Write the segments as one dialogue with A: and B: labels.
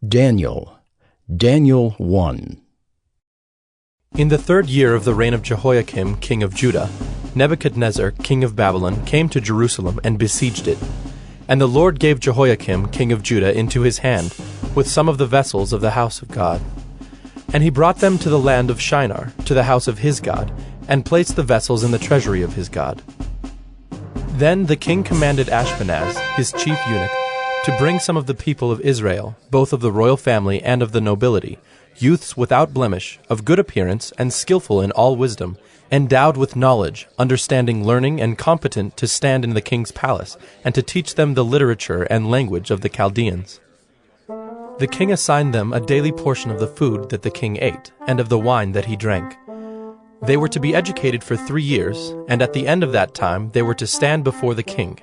A: Daniel 1.
B: In the 3rd year of the reign of Jehoiakim, king of Judah, Nebuchadnezzar, king of Babylon, came to Jerusalem and besieged it. And the Lord gave Jehoiakim, king of Judah, into his hand, with some of the vessels of the house of God. And he brought them to the land of Shinar, to the house of his God, and placed the vessels in the treasury of his God. Then the king commanded Ashpenaz, his chief eunuch, to bring some of the people of Israel, both of the royal family and of the nobility, youths without blemish, of good appearance, and skillful in all wisdom, endowed with knowledge, understanding learning, and competent to stand in the king's palace, and to teach them the literature and language of the Chaldeans. The king assigned them a daily portion of the food that the king ate, and of the wine that he drank. They were to be educated for 3 years, and at the end of that time they were to stand before the king.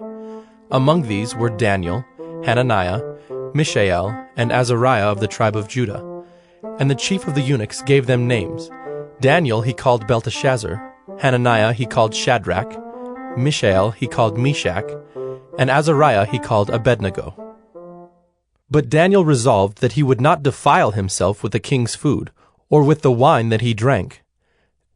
B: Among these were Daniel, Hananiah, Mishael, and Azariah of the tribe of Judah. And the chief of the eunuchs gave them names. Daniel he called Belteshazzar, Hananiah he called Shadrach, Mishael he called Meshach, and Azariah he called Abednego. But Daniel resolved that he would not defile himself with the king's food, or with the wine that he drank.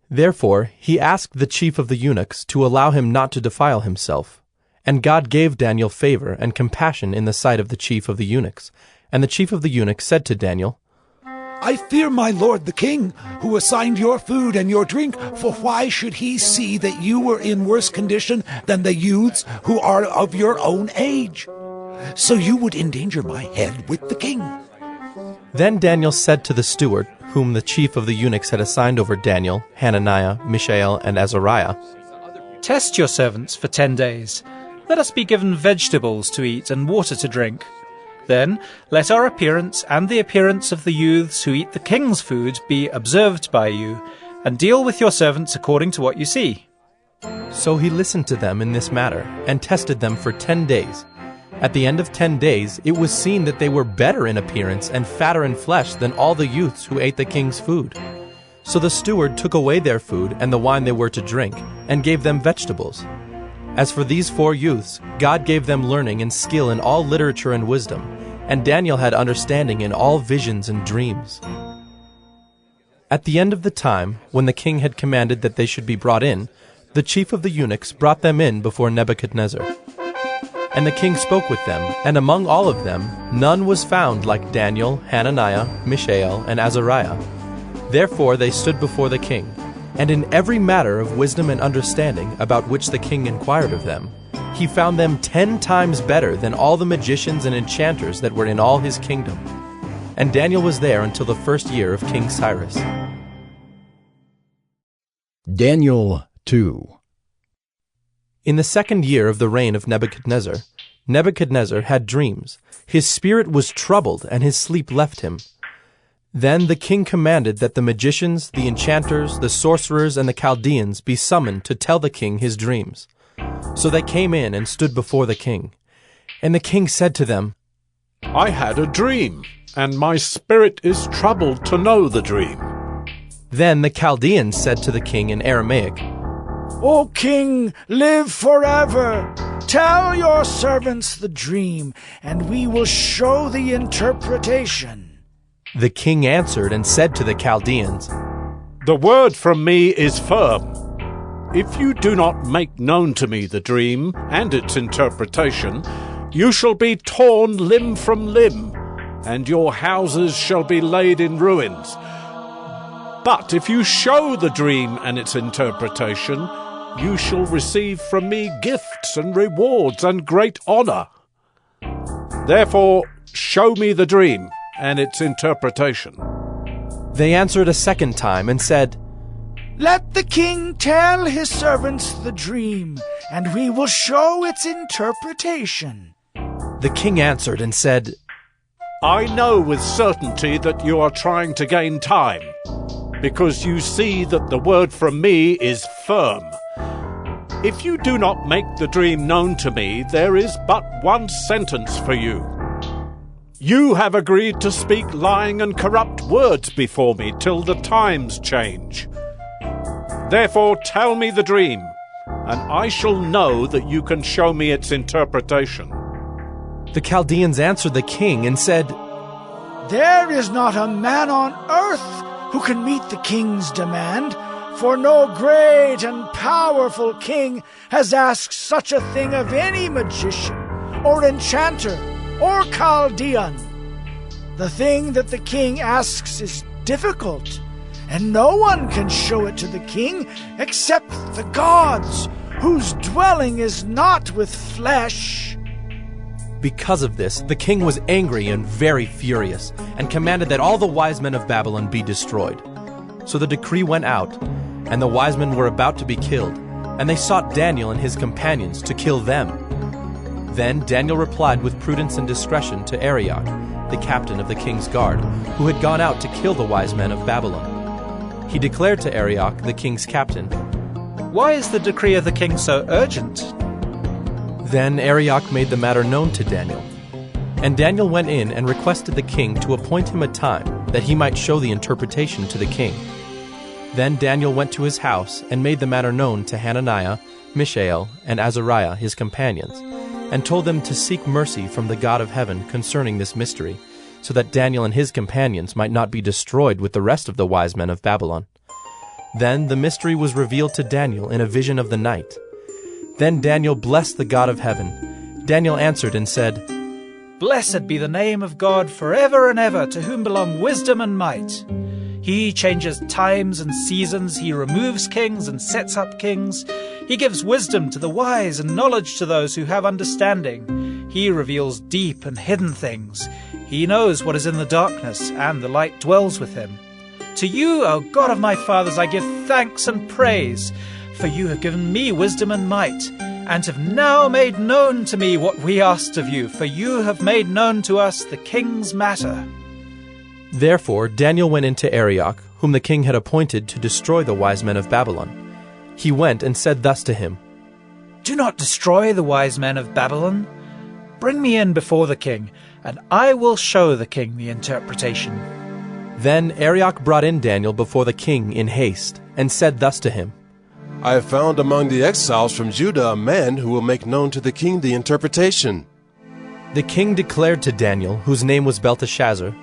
B: Therefore he asked the chief of the eunuchs to allow him not to defile himself. And God gave Daniel favor and compassion in the sight of the chief of the eunuchs. And the chief of the eunuchs said to Daniel,
C: I fear my lord the king, who assigned your food and your drink, for why should he see that you were in worse condition than the youths who are of your own age? So you would endanger my head with the king.
B: Then Daniel said to the steward, whom the chief of the eunuchs had assigned over Daniel, Hananiah, Mishael, and Azariah,
D: Test your servants for 10 days. Let us be given vegetables to eat and water to drink. Then let our appearance and the appearance of the youths who eat the king's food be observed by you, and deal with your servants according to what you see.
B: So he listened to them in this matter, and tested them for 10 days. At the end of 10 days it was seen that they were better in appearance and fatter in flesh than all the youths who ate the king's food. So the steward took away their food and the wine they were to drink, and gave them vegetables. As for these 4 youths, God gave them learning and skill in all literature and wisdom, and Daniel had understanding in all visions and dreams. At the end of the time, when the king had commanded that they should be brought in, the chief of the eunuchs brought them in before Nebuchadnezzar. And the king spoke with them, and among all of them none was found like Daniel, Hananiah, Mishael, and Azariah. Therefore they stood before the king. And in every matter of wisdom and understanding about which the king inquired of them, he found them 10 times better than all the magicians and enchanters that were in all his kingdom. And Daniel was there until the 1st year of King Cyrus.
A: Daniel 2.
B: In the 2nd year of the reign of Nebuchadnezzar, Nebuchadnezzar had dreams. His spirit was troubled, and his sleep left him. Then the king commanded that the magicians, the enchanters, the sorcerers, and the Chaldeans be summoned to tell the king his dreams. So they came in and stood before the king. And the king said to them,
E: I had a dream, and my spirit is troubled to know the dream.
B: Then the Chaldeans said to the king in Aramaic,
F: O king, live forever. Tell your servants the dream, and we will show the interpretation.
B: The king answered and said to the Chaldeans,
E: The word from me is firm. If you do not make known to me the dream and its interpretation, you shall be torn limb from limb, and your houses shall be laid in ruins. But if you show the dream and its interpretation, you shall receive from me gifts and rewards and great honor. Therefore, show me the dream and its interpretation.
B: They answered a 2nd time and said,
F: Let the king tell his servants the dream, and we will show its interpretation.
B: The king answered and said,
E: I know with certainty that you are trying to gain time, because you see that the word from me is firm. If you do not make the dream known to me, there is but one sentence for you. You have agreed to speak lying and corrupt words before me till the times change. Therefore tell me the dream, and I shall know that you can show me its interpretation.
B: The Chaldeans answered the king and said,
F: There is not a man on earth who can meet the king's demand, for no great and powerful king has asked such a thing of any magician, or enchanter, or Chaldean. The thing that the king asks is difficult, and no one can show it to the king except the gods, whose dwelling is not with flesh."
B: Because of this, the king was angry and very furious, and commanded that all the wise men of Babylon be destroyed. So the decree went out, and the wise men were about to be killed, and they sought Daniel and his companions to kill them. Then Daniel replied with prudence and discretion to Arioch, the captain of the king's guard, who had gone out to kill the wise men of Babylon. He declared to Arioch, the king's captain,
D: "Why is the decree of the king so urgent?"
B: Then Arioch made the matter known to Daniel. And Daniel went in and requested the king to appoint him a time, that he might show the interpretation to the king. Then Daniel went to his house and made the matter known to Hananiah, Mishael, and Azariah his companions, and told them to seek mercy from the God of heaven concerning this mystery, so that Daniel and his companions might not be destroyed with the rest of the wise men of Babylon. Then the mystery was revealed to Daniel in a vision of the night. Then Daniel blessed the God of heaven. Daniel answered and said,
D: "Blessed be the name of God forever and ever, to whom belong wisdom and might. He changes times and seasons, he removes kings and sets up kings. He gives wisdom to the wise and knowledge to those who have understanding. He reveals deep and hidden things. He knows what is in the darkness, and the light dwells with him. To you, O God of my fathers, I give thanks and praise, for you have given me wisdom and might, and have now made known to me what we asked of you, for you have made known to us the king's matter."
B: Therefore Daniel went into Arioch, whom the king had appointed to destroy the wise men of Babylon. He went and said thus to him,
D: "Do not destroy the wise men of Babylon. Bring me in before the king, and I will show the king the interpretation."
B: Then Arioch brought in Daniel before the king in haste, and said thus to him,
G: "I have found among the exiles from Judah a man who will make known to the king the interpretation."
B: The king declared to Daniel, whose name was Belteshazzar,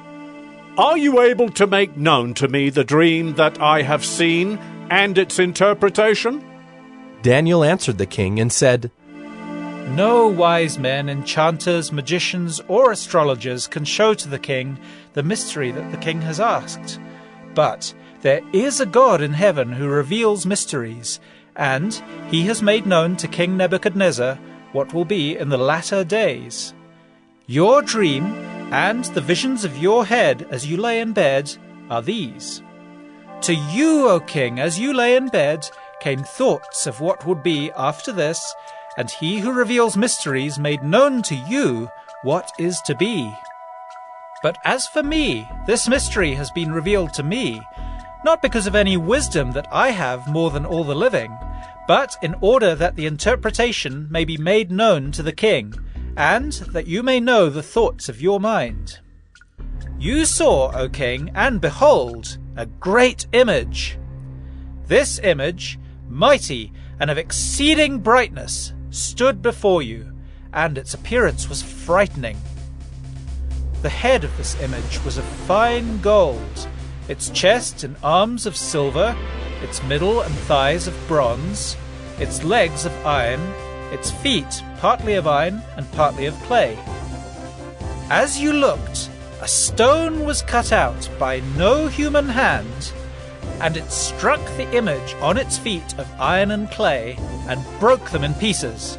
E: Are you able to make known to me the dream that I have seen and its interpretation?
B: Daniel answered the king and said,
D: "No wise men, enchanters, magicians, or astrologers can show to the king the mystery that the king has asked. But there is a God in heaven who reveals mysteries, and he has made known to King Nebuchadnezzar what will be in the latter days. Your dream and the visions of your head as you lay in bed are these. To you, O king, as you lay in bed, came thoughts of what would be after this, and he who reveals mysteries made known to you what is to be. But as for me, this mystery has been revealed to me, not because of any wisdom that I have more than all the living, but in order that the interpretation may be made known to the king, and that you may know the thoughts of your mind. You saw, O king, and behold, a great image. This image, mighty and of exceeding brightness, stood before you, and its appearance was frightening. The head of this image was of fine gold, its chest and arms of silver, its middle and thighs of bronze, its legs of iron, its feet partly of iron and partly of clay. As you looked, a stone was cut out by no human hand, and it struck the image on its feet of iron and clay, and broke them in pieces.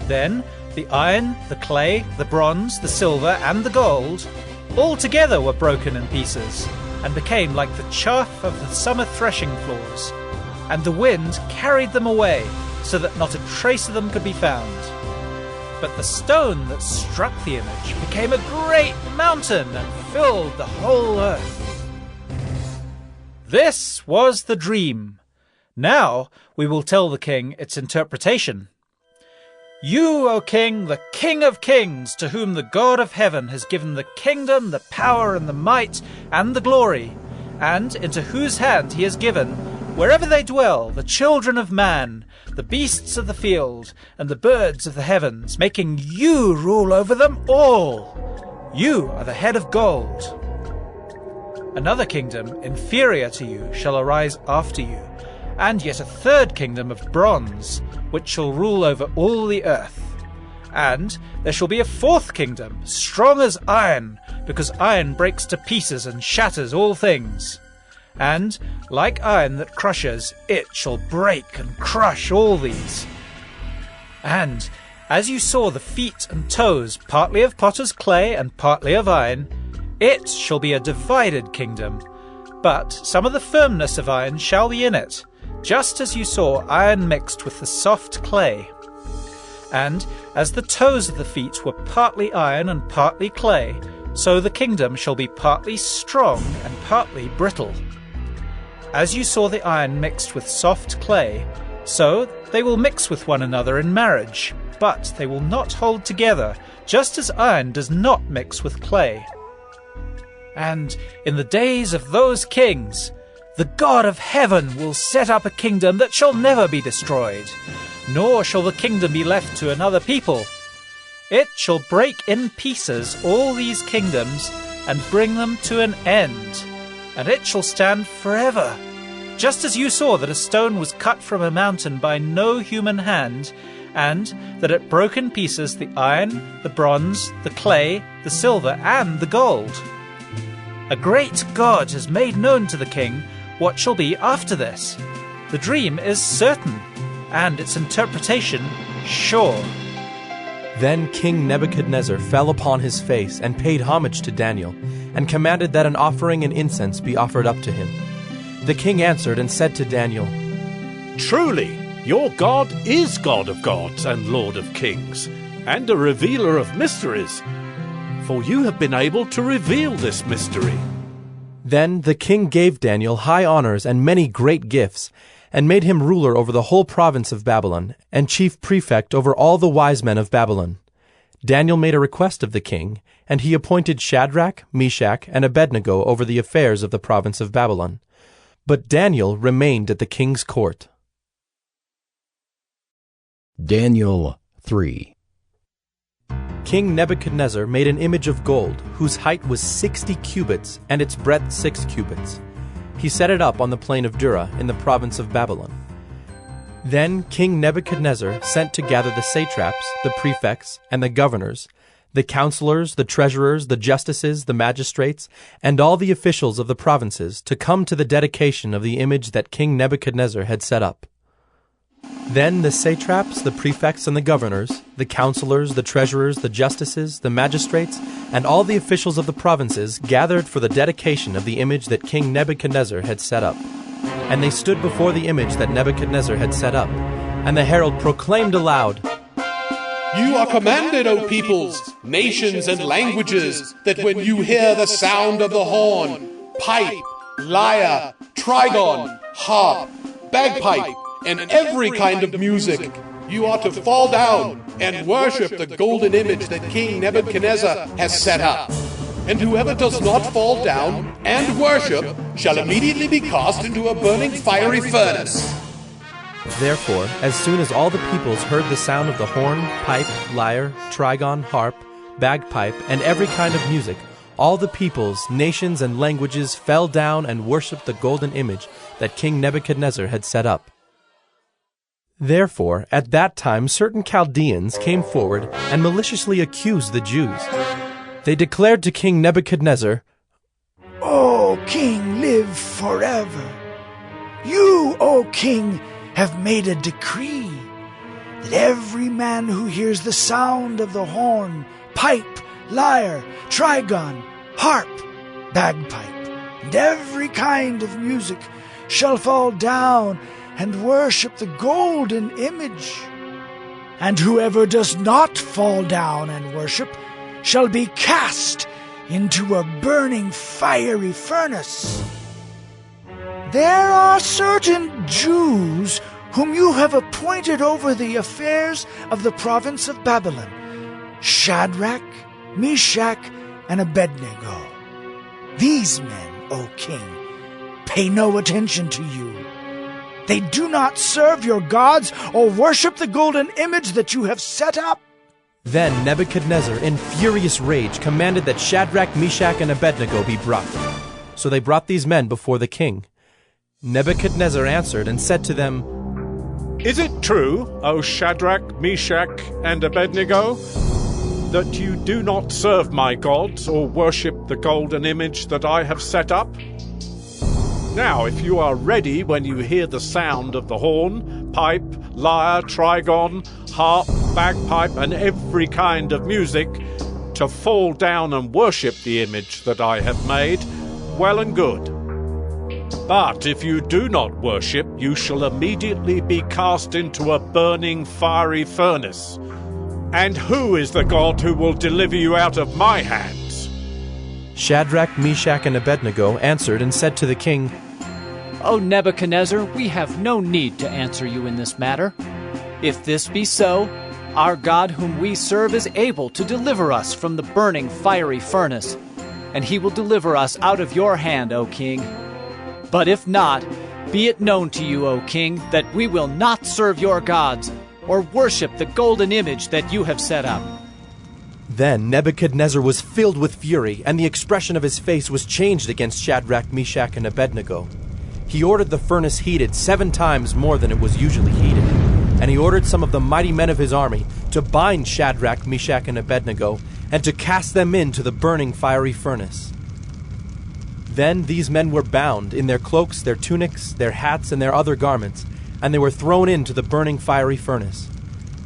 D: Then the iron, the clay, the bronze, the silver, and the gold all together were broken in pieces, and became like the chaff of the summer threshing floors, and the wind carried them away, so that not a trace of them could be found. But the stone that struck the image became a great mountain and filled the whole earth. This was the dream. Now we will tell the king its interpretation. You, O king, the King of kings, to whom the God of heaven has given the kingdom, the power, and the might, and the glory, and into whose hand he has given, wherever they dwell, the children of man, the beasts of the field, and the birds of the heavens, making you rule over them all. You are the head of gold. Another kingdom, inferior to you, shall arise after you, and yet a third kingdom of bronze, which shall rule over all the earth. And there shall be a fourth kingdom, strong as iron, because iron breaks to pieces and shatters all things. And, like iron that crushes, it shall break and crush all these. And, as you saw the feet and toes, partly of potter's clay and partly of iron, it shall be a divided kingdom. But some of the firmness of iron shall be in it, just as you saw iron mixed with the soft clay. And as the toes of the feet were partly iron and partly clay, so the kingdom shall be partly strong and partly brittle. As you saw the iron mixed with soft clay, so they will mix with one another in marriage, but they will not hold together, just as iron does not mix with clay. And in the days of those kings, the God of heaven will set up a kingdom that shall never be destroyed, nor shall the kingdom be left to another people. It shall break in pieces all these kingdoms and bring them to an end, and it shall stand forever. Just as you saw that a stone was cut from a mountain by no human hand, and that it broke in pieces the iron, the bronze, the clay, the silver, and the gold. A great God has made known to the king what shall be after this. The dream is certain, and its interpretation sure.
B: Then King Nebuchadnezzar fell upon his face and paid homage to Daniel, and commanded that an offering and incense be offered up to him. The king answered and said to Daniel,
E: Truly, your God is God of gods and Lord of kings, and a revealer of mysteries, for you have been able to reveal this mystery.
B: Then the king gave Daniel high honors and many great gifts, and made him ruler over the whole province of Babylon, and chief prefect over all the wise men of Babylon. Daniel made a request of the king, and he appointed Shadrach, Meshach, and Abednego over the affairs of the province of Babylon. But Daniel remained at the king's court.
A: Daniel 3.
B: King Nebuchadnezzar made an image of gold, whose height was 60 cubits, and its breadth 6 cubits. He set it up on the plain of Dura in the province of Babylon. Then King Nebuchadnezzar sent to gather the satraps, the prefects, and the governors, the counselors, the treasurers, the justices, the magistrates, and all the officials of the provinces to come to the dedication of the image that King Nebuchadnezzar had set up. Then the satraps, the prefects, and the governors, the counselors, the treasurers, the justices, the magistrates, and all the officials of the provinces gathered for the dedication of the image that King Nebuchadnezzar had set up. And they stood before the image that Nebuchadnezzar had set up. And the herald proclaimed aloud,
H: You are commanded, O peoples, nations, and languages, that when you hear the sound of the horn, pipe, lyre, trigon, harp, bagpipe, and every kind of music, you are to fall down and worship the golden image that King Nebuchadnezzar has set up. And whoever does not fall down and worship shall immediately be cast into a burning fiery furnace.
B: Therefore, as soon as all the peoples heard the sound of the horn, pipe, lyre, trigon, harp, bagpipe, and every kind of music, all the peoples, nations, and languages fell down and worshipped the golden image that King Nebuchadnezzar had set up. Therefore, at that time certain Chaldeans came forward and maliciously accused the Jews. They declared to King Nebuchadnezzar,
F: O king, live forever. You, O king, have made a decree that every man who hears the sound of the horn, pipe, lyre, trigon, harp, bagpipe, and every kind of music shall fall down and worship the golden image. And whoever does not fall down and worship shall be cast into a burning fiery furnace. There are certain Jews whom you have appointed over the affairs of the province of Babylon, Shadrach, Meshach, and Abednego. These men, O king, pay no attention to you. They do not serve your gods or worship the golden image that you have set up.
B: Then Nebuchadnezzar, in furious rage, commanded that Shadrach, Meshach, and Abednego be brought. So they brought these men before the king. Nebuchadnezzar answered and said to them,
E: Is it true, O Shadrach, Meshach, and Abednego, that you do not serve my gods or worship the golden image that I have set up? Now, if you are ready when you hear the sound of the horn, pipe, lyre, trigon, harp, bagpipe, and every kind of music, to fall down and worship the image that I have made, well and good. But if you do not worship, you shall immediately be cast into a burning fiery furnace. And who is the God who will deliver you out of my hands?
B: Shadrach, Meshach, and Abednego answered and said to the king,
I: O Nebuchadnezzar, we have no need to answer you in this matter. If this be so, our God whom we serve is able to deliver us from the burning fiery furnace, and he will deliver us out of your hand, O king. But if not, be it known to you, O king, that we will not serve your gods, or worship the golden image that you have set up.
B: Then Nebuchadnezzar was filled with fury, and the expression of his face was changed against Shadrach, Meshach, and Abednego. He ordered the furnace heated 7 times more than it was usually heated, and he ordered some of the mighty men of his army to bind Shadrach, Meshach, and Abednego, and to cast them into the burning fiery furnace. Then these men were bound in their cloaks, their tunics, their hats, and their other garments, and they were thrown into the burning fiery furnace.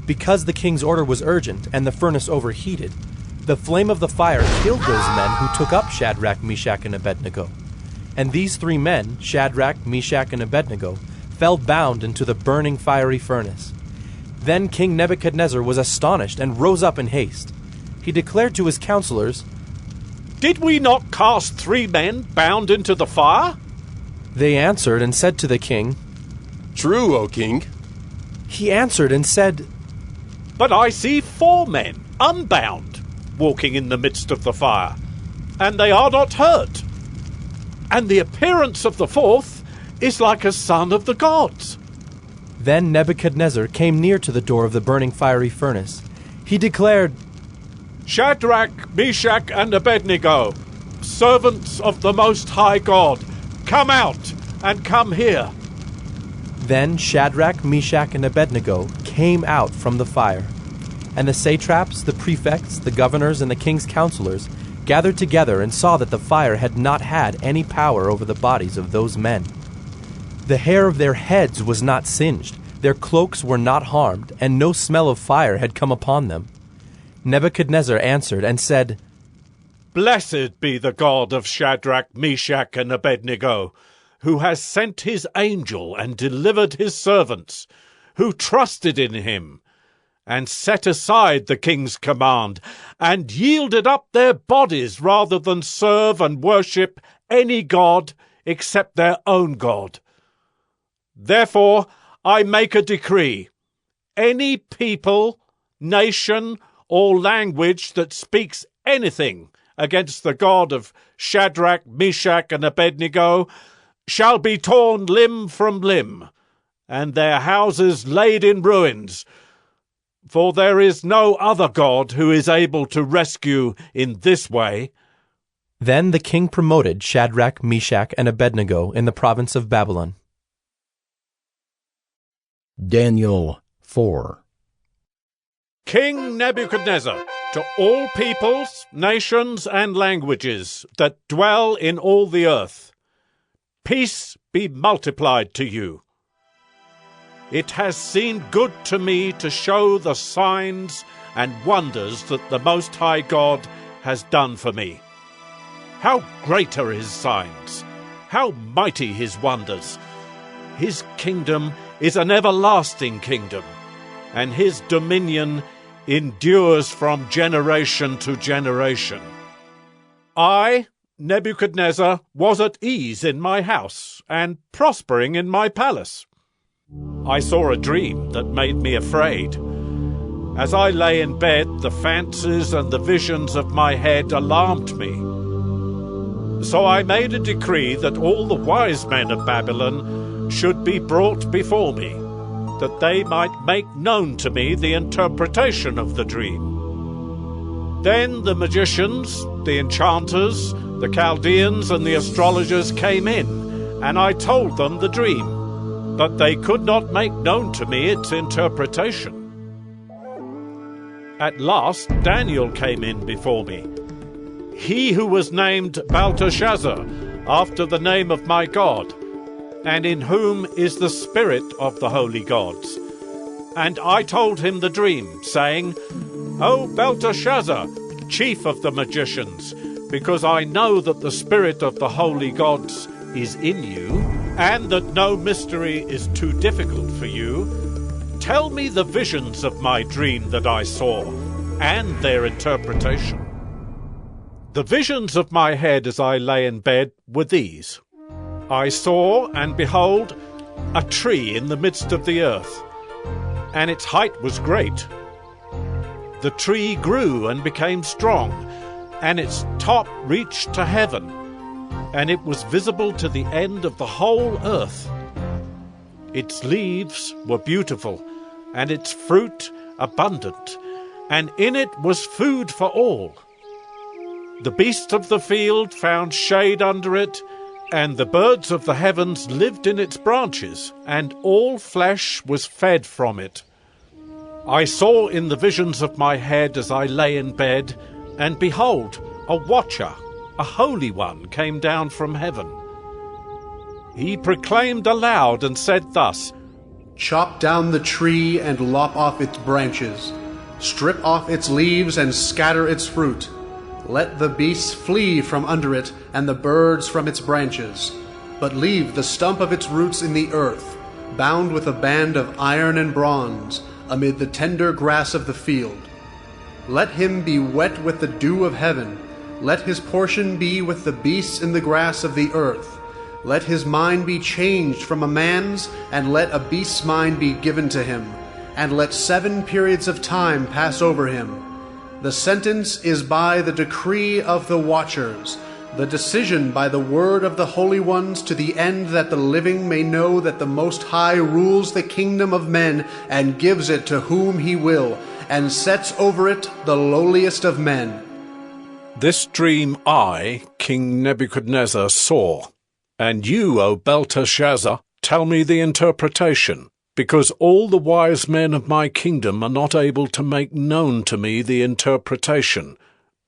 B: Because the king's order was urgent and the furnace overheated, the flame of the fire killed those men who took up Shadrach, Meshach, and Abednego. And these 3 men, Shadrach, Meshach, and Abednego, fell bound into the burning fiery furnace. Then King Nebuchadnezzar was astonished and rose up in haste. He declared to his counselors,
E: Did we not cast 3 men bound into the fire?
B: They answered and said to the king,
G: True, O king.
B: He answered and said,
E: But I see 4 men, unbound, walking in the midst of the fire, and they are not hurt. And the appearance of the 4th is like a son of the gods.
B: Then Nebuchadnezzar came near to the door of the burning fiery furnace. He declared,
E: Shadrach, Meshach, and Abednego, servants of the Most High God, come out and come here.
B: Then Shadrach, Meshach, and Abednego came out from the fire. And the satraps, the prefects, the governors, and the king's counselors gathered together and saw that the fire had not had any power over the bodies of those men. The hair of their heads was not singed, their cloaks were not harmed, and no smell of fire had come upon them. Nebuchadnezzar answered and said,
E: Blessed be the God of Shadrach, Meshach, and Abednego, who has sent his angel and delivered his servants, who trusted in him, and set aside the king's command, and yielded up their bodies rather than serve and worship any god except their own God. Therefore I make a decree. Any people, nation, or language that speaks anything against the God of Shadrach, Meshach, and Abednego shall be torn limb from limb, and their houses laid in ruins. For there is no other God who is able to rescue in this way.
B: Then the king promoted Shadrach, Meshach, and Abednego in the province of Babylon.
A: Daniel 4.
E: King Nebuchadnezzar, to all peoples, nations, and languages that dwell in all the earth, peace be multiplied to you. It has seemed good to me to show the signs and wonders that the Most High God has done for me. How great are his signs! How mighty his wonders! His kingdom is an everlasting kingdom, and his dominion endures from generation to generation. I, Nebuchadnezzar, was at ease in my house and prospering in my palace. I saw a dream that made me afraid. As I lay in bed, the fancies and the visions of my head alarmed me. So I made a decree that all the wise men of Babylon should be brought before me, that they might make known to me the interpretation of the dream. Then the magicians, the enchanters, the Chaldeans, and the astrologers came in, and I told them the dream, but they could not make known to me its interpretation. At last Daniel came in before me, he who was named Belteshazzar, after the name of my God, and in whom is the spirit of the holy gods. And I told him the dream, saying, O Belteshazzar, chief of the magicians, because I know that the spirit of the holy gods is in you, and that no mystery is too difficult for you, tell me the visions of my dream that I saw, and their interpretation. The visions of my head as I lay in bed were these. I saw, and behold, a tree in the midst of the earth, and its height was great. The tree grew and became strong, and its top reached to heaven, and it was visible to the end of the whole earth. Its leaves were beautiful, and its fruit abundant, and in it was food for all. The beasts of the field found shade under it, and the birds of the heavens lived in its branches, and all flesh was fed from it. I saw in the visions of my head as I lay in bed, and behold, a watcher, a holy one, came down from heaven. He proclaimed aloud and said thus,
J: Chop down the tree and lop off its branches. Strip off its leaves and scatter its fruit. Let the beasts flee from under it, and the birds from its branches. But leave the stump of its roots in the earth, bound with a band of iron and bronze, amid the tender grass of the field. Let him be wet with the dew of heaven. Let his portion be with the beasts in the grass of the earth. Let his mind be changed from a man's, and let a beast's mind be given to him. And let 7 periods of time pass over him. The sentence is by the decree of the watchers, the decision by the word of the holy ones, to the end that the living may know that the Most High rules the kingdom of men, and gives it to whom he will, and sets over it the lowliest of men.
E: This dream I, King Nebuchadnezzar, saw, and you, O Belteshazzar, tell me the interpretation, because all the wise men of my kingdom are not able to make known to me the interpretation,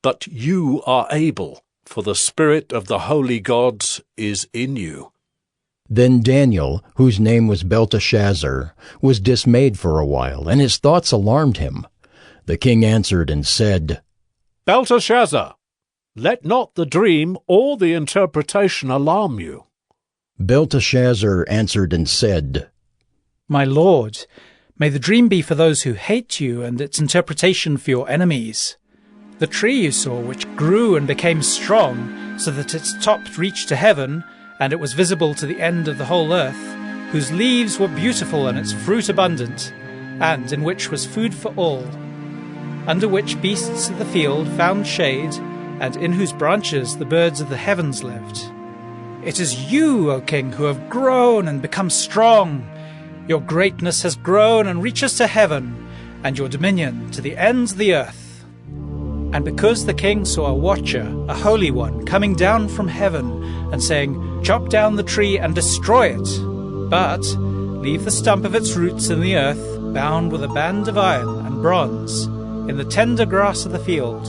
E: but you are able, for the spirit of the holy gods is in you.
A: Then Daniel, whose name was Belteshazzar, was dismayed for a while, and his thoughts alarmed him. The king answered and said,
E: Belteshazzar, let not the dream or the interpretation alarm you.
A: Belteshazzar answered and said,
D: My lord, may the dream be for those who hate you, and its interpretation for your enemies. The tree you saw, which grew and became strong, so that its top reached to heaven, and it was visible to the end of the whole earth, whose leaves were beautiful and its fruit abundant, and in which was food for all, under which beasts of the field found shade, and in whose branches the birds of the heavens lived. It is you, O king, who have grown and become strong. Your greatness has grown and reaches to heaven, and your dominion to the ends of the earth. And because the king saw a watcher, a holy one, coming down from heaven, and saying, Chop down the tree and destroy it, but leave the stump of its roots in the earth, bound with a band of iron and bronze, in the tender grass of the field,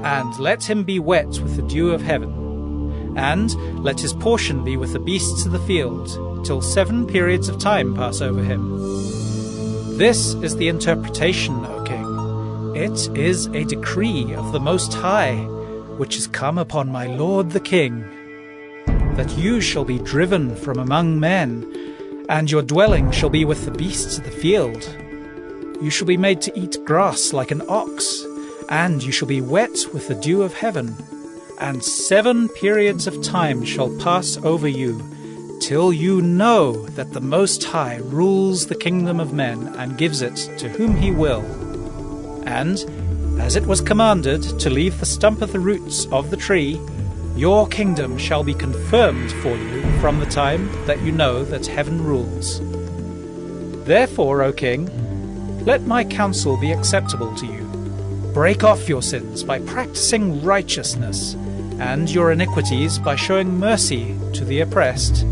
D: and let him be wet with the dew of heaven, and let his portion be with the beasts of the field, till 7 periods of time pass over him. This is the interpretation, O king. It is a decree of the Most High, which is come upon my lord the king, that you shall be driven from among men, and your dwelling shall be with the beasts of the field. You shall be made to eat grass like an ox, and you shall be wet with the dew of heaven, and 7 periods of time shall pass over you, till you know that the Most High rules the kingdom of men, and gives it to whom he will. And, as it was commanded to leave the stump of the roots of the tree, your kingdom shall be confirmed for you from the time that you know that heaven rules. Therefore, O king, let my counsel be acceptable to you. Break off your sins by practicing righteousness, and your iniquities by showing mercy to the oppressed,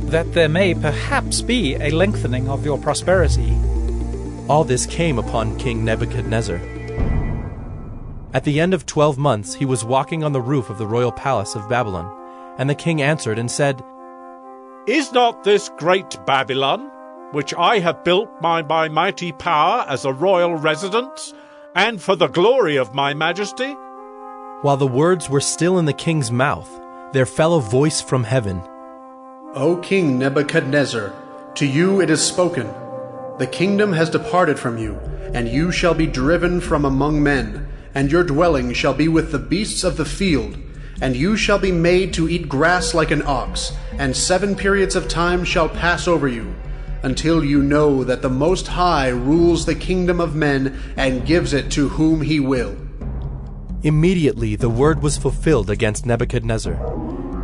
D: that there may perhaps be a lengthening of your prosperity.
B: All this came upon King Nebuchadnezzar. At the end of 12 months he was walking on the roof of the royal palace of Babylon, and the king answered and said,
E: Is not this great Babylon, which I have built by my mighty power as a royal residence, and for the glory of my majesty?
B: While the words were still in the king's mouth, there fell a voice from heaven.
J: O King Nebuchadnezzar, to you it is spoken. The kingdom has departed from you, and you shall be driven from among men, and your dwelling shall be with the beasts of the field, and you shall be made to eat grass like an ox, and 7 periods of time shall pass over you, until you know that the Most High rules the kingdom of men and gives it to whom he will.
B: Immediately the word was fulfilled against Nebuchadnezzar.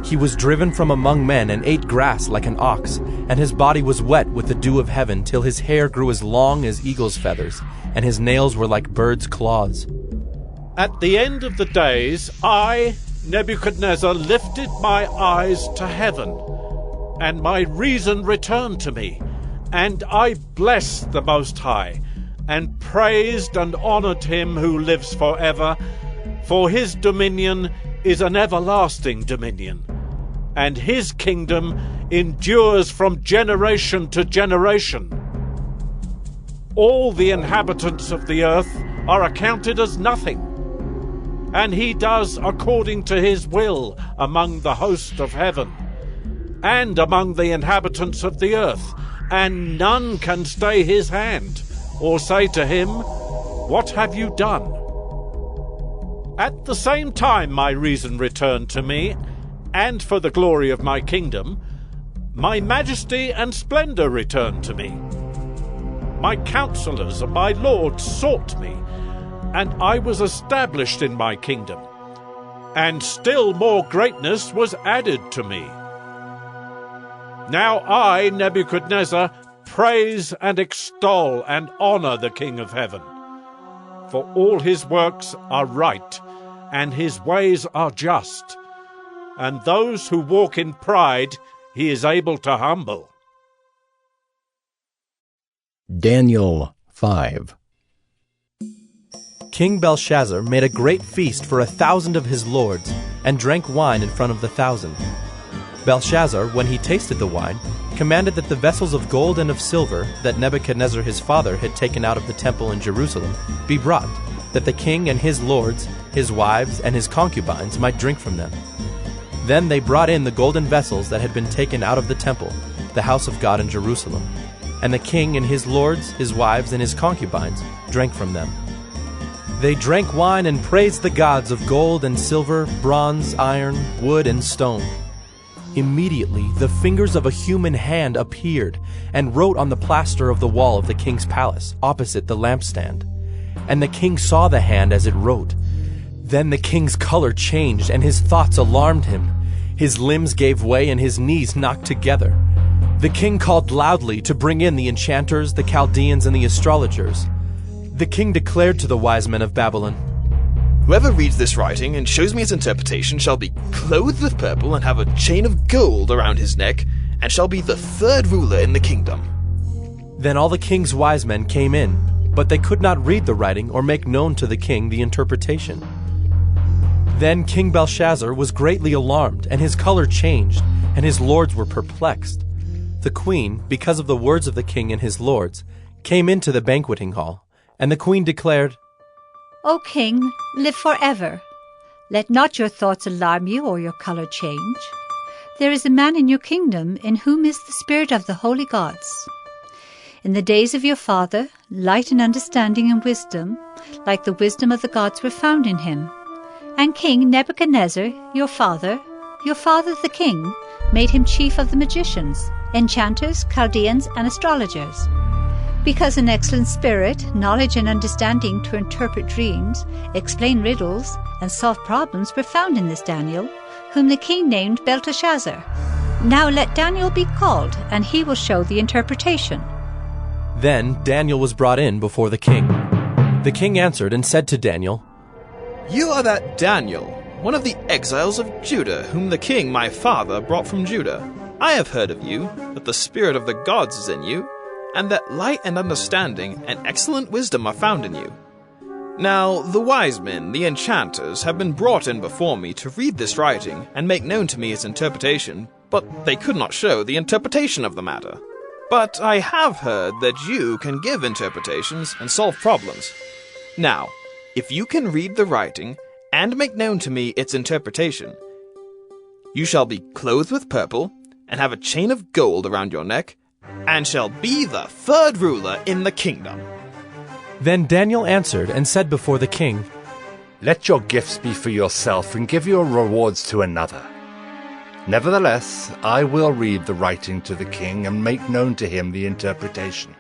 B: He was driven from among men and ate grass like an ox, and his body was wet with the dew of heaven, till his hair grew as long as eagle's feathers, and his nails were like birds' claws.
E: At the end of the days, I, Nebuchadnezzar, lifted my eyes to heaven, and my reason returned to me, and I blessed the Most High, and praised and honored him who lives forever, for his dominion is an everlasting dominion, and his kingdom endures from generation to generation. All the inhabitants of the earth are accounted as nothing, and he does according to his will among the host of heaven, and among the inhabitants of the earth, and none can stay his hand, or say to him, What have you done? At the same time my reason returned to me, and for the glory of my kingdom, my majesty and splendor returned to me. My counselors and my lords sought me, and I was established in my kingdom, and still more greatness was added to me. Now I, Nebuchadnezzar, praise and extol and honor the King of heaven, for all his works are right, and his ways are just, and those who walk in pride he is able to humble.
A: Daniel 5.
B: King Belshazzar made a great feast for 1,000 of his lords, and drank wine in front of the 1,000. Belshazzar, when he tasted the wine, commanded that the vessels of gold and of silver that Nebuchadnezzar his father had taken out of the temple in Jerusalem be brought, that the king and his lords, his wives, and his concubines might drink from them. Then they brought in the golden vessels that had been taken out of the temple, the house of God in Jerusalem. And the king and his lords, his wives, and his concubines drank from them. They drank wine and praised the gods of gold and silver, bronze, iron, wood, and stone. Immediately the fingers of a human hand appeared and wrote on the plaster of the wall of the king's palace, opposite the lampstand. And the king saw the hand as it wrote. Then the king's color changed, and his thoughts alarmed him. His limbs gave way, and his knees knocked together. The king called loudly to bring in the enchanters, the Chaldeans, and the astrologers. The king declared to the wise men of Babylon,
K: Whoever reads this writing and shows me its interpretation shall be clothed with purple and have a chain of gold around his neck, and shall be the 3rd ruler in the kingdom.
B: Then all the king's wise men came in, but they could not read the writing or make known to the king the interpretation. Then King Belshazzar was greatly alarmed, and his color changed, and his lords were perplexed. The queen, because of the words of the king and his lords, came into the banqueting hall, and the queen declared,
L: O king, live forever. Let not your thoughts alarm you or your color change. There is a man in your kingdom in whom is the spirit of the holy gods. In the days of your father, light and understanding and wisdom, like the wisdom of the gods, were found in him. And King Nebuchadnezzar, your father the king, made him chief of the magicians, enchanters, Chaldeans, and astrologers. Because an excellent spirit, knowledge and understanding to interpret dreams, explain riddles, and solve problems were found in this Daniel, whom the king named Belteshazzar. Now let Daniel be called, and he will show the interpretation.
B: Then Daniel was brought in before the king. The king answered and said to Daniel,
K: You are that Daniel, one of the exiles of Judah, whom the king my father brought from Judah. I have heard of you, that the spirit of the gods is in you, and that light and understanding and excellent wisdom are found in you. Now the wise men, the enchanters, have been brought in before me to read this writing and make known to me its interpretation, but they could not show the interpretation of the matter. But I have heard that you can give interpretations and solve problems. Now, if you can read the writing and make known to me its interpretation, you shall be clothed with purple and have a chain of gold around your neck, and shall be the third ruler in the kingdom.
B: Then Daniel answered and said before the king,
M: Let your gifts be for yourself, and give your rewards to another. Nevertheless, I will read the writing to the king, and make known to him the interpretation.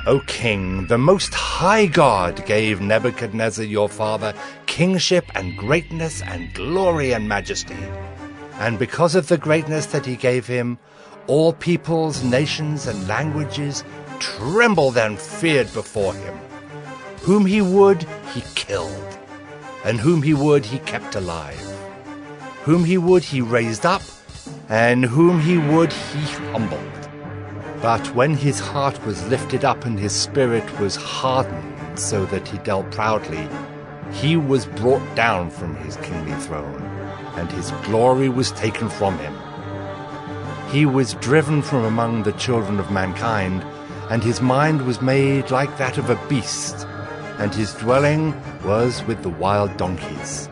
M: O king, the Most High God gave Nebuchadnezzar your father kingship and greatness and glory and majesty. And because of the greatness that he gave him, all peoples, nations, and languages trembled and feared before him. Whom he would, he killed, and whom he would, he kept alive. Whom he would, he raised up, and whom he would, he humbled. But when his heart was lifted up and his spirit was hardened so that he dealt proudly, he was brought down from his kingly throne, and his glory was taken from him. He was driven from among the children of mankind, and his mind was made like that of a beast, and his dwelling was with the wild donkeys.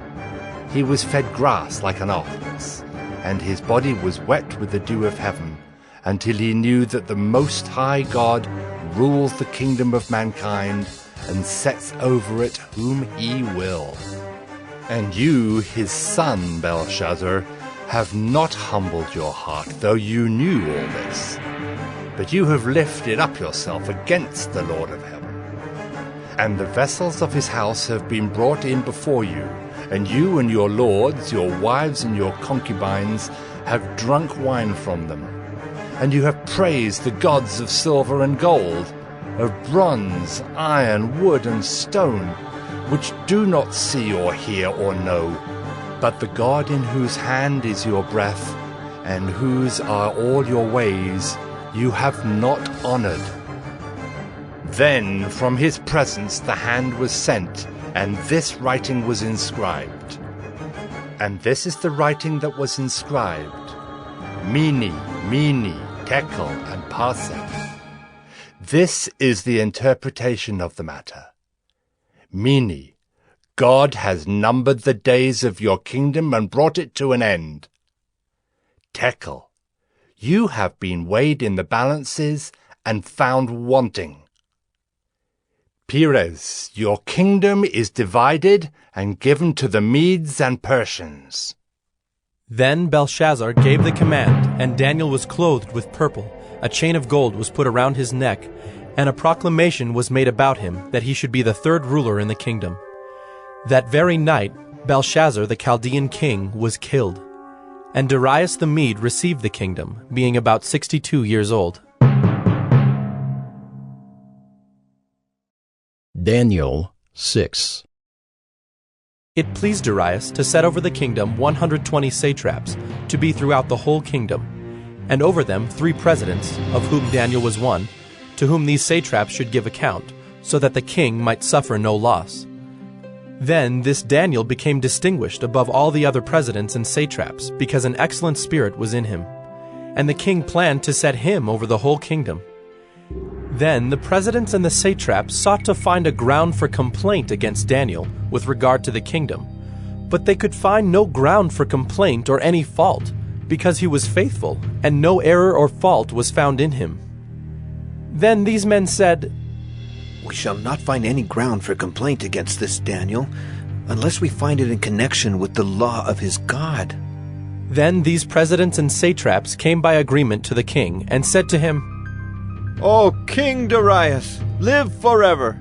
M: He was fed grass like an ox, and his body was wet with the dew of heaven, until he knew that the Most High God rules the kingdom of mankind and sets over it whom he will. And you, his son, Belshazzar, have not humbled your heart, though you knew all this. But you have lifted up yourself against the Lord of heaven. And the vessels of his house have been brought in before you, and you and your lords, your wives and your concubines, have drunk wine from them. And you have praised the gods of silver and gold, of bronze, iron, wood, and stone, which do not see or hear or know, but the God in whose hand is your breath, and whose are all your ways, you have not honored. Then from his presence the hand was sent, and this writing was inscribed. And this is the writing that was inscribed: Mene, Mene, Tekel, and Parsec. This is the interpretation of the matter. Mene, God has numbered the days of your kingdom and brought it to an end. Tekel, you have been weighed in the balances and found wanting. Peres, your kingdom is divided and given to the Medes and Persians.
B: Then Belshazzar gave the command, and Daniel was clothed with purple. A chain of gold was put around his neck, and a proclamation was made about him that he should be the third ruler in the kingdom. That very night Belshazzar the Chaldean king was killed, and Darius the Mede received the kingdom, being about 62 years old.
A: Daniel 6.
B: It pleased Darius to set over the kingdom 120 satraps, to be throughout the whole kingdom, and over them 3 presidents, of whom Daniel was one, to whom these satraps should give account, so that the king might suffer no loss. Then this Daniel became distinguished above all the other presidents and satraps, because an excellent spirit was in him. And the king planned to set him over the whole kingdom. Then the presidents and the satraps sought to find a ground for complaint against Daniel with regard to the kingdom, but they could find no ground for complaint or any fault, because he was faithful, and no error or fault was found in him. Then these men said,
N: We shall not find any ground for complaint against this Daniel, unless we find it in connection with the law of his God.
B: Then these presidents and satraps came by agreement to the king, and said to him,
O: O King Darius, live forever!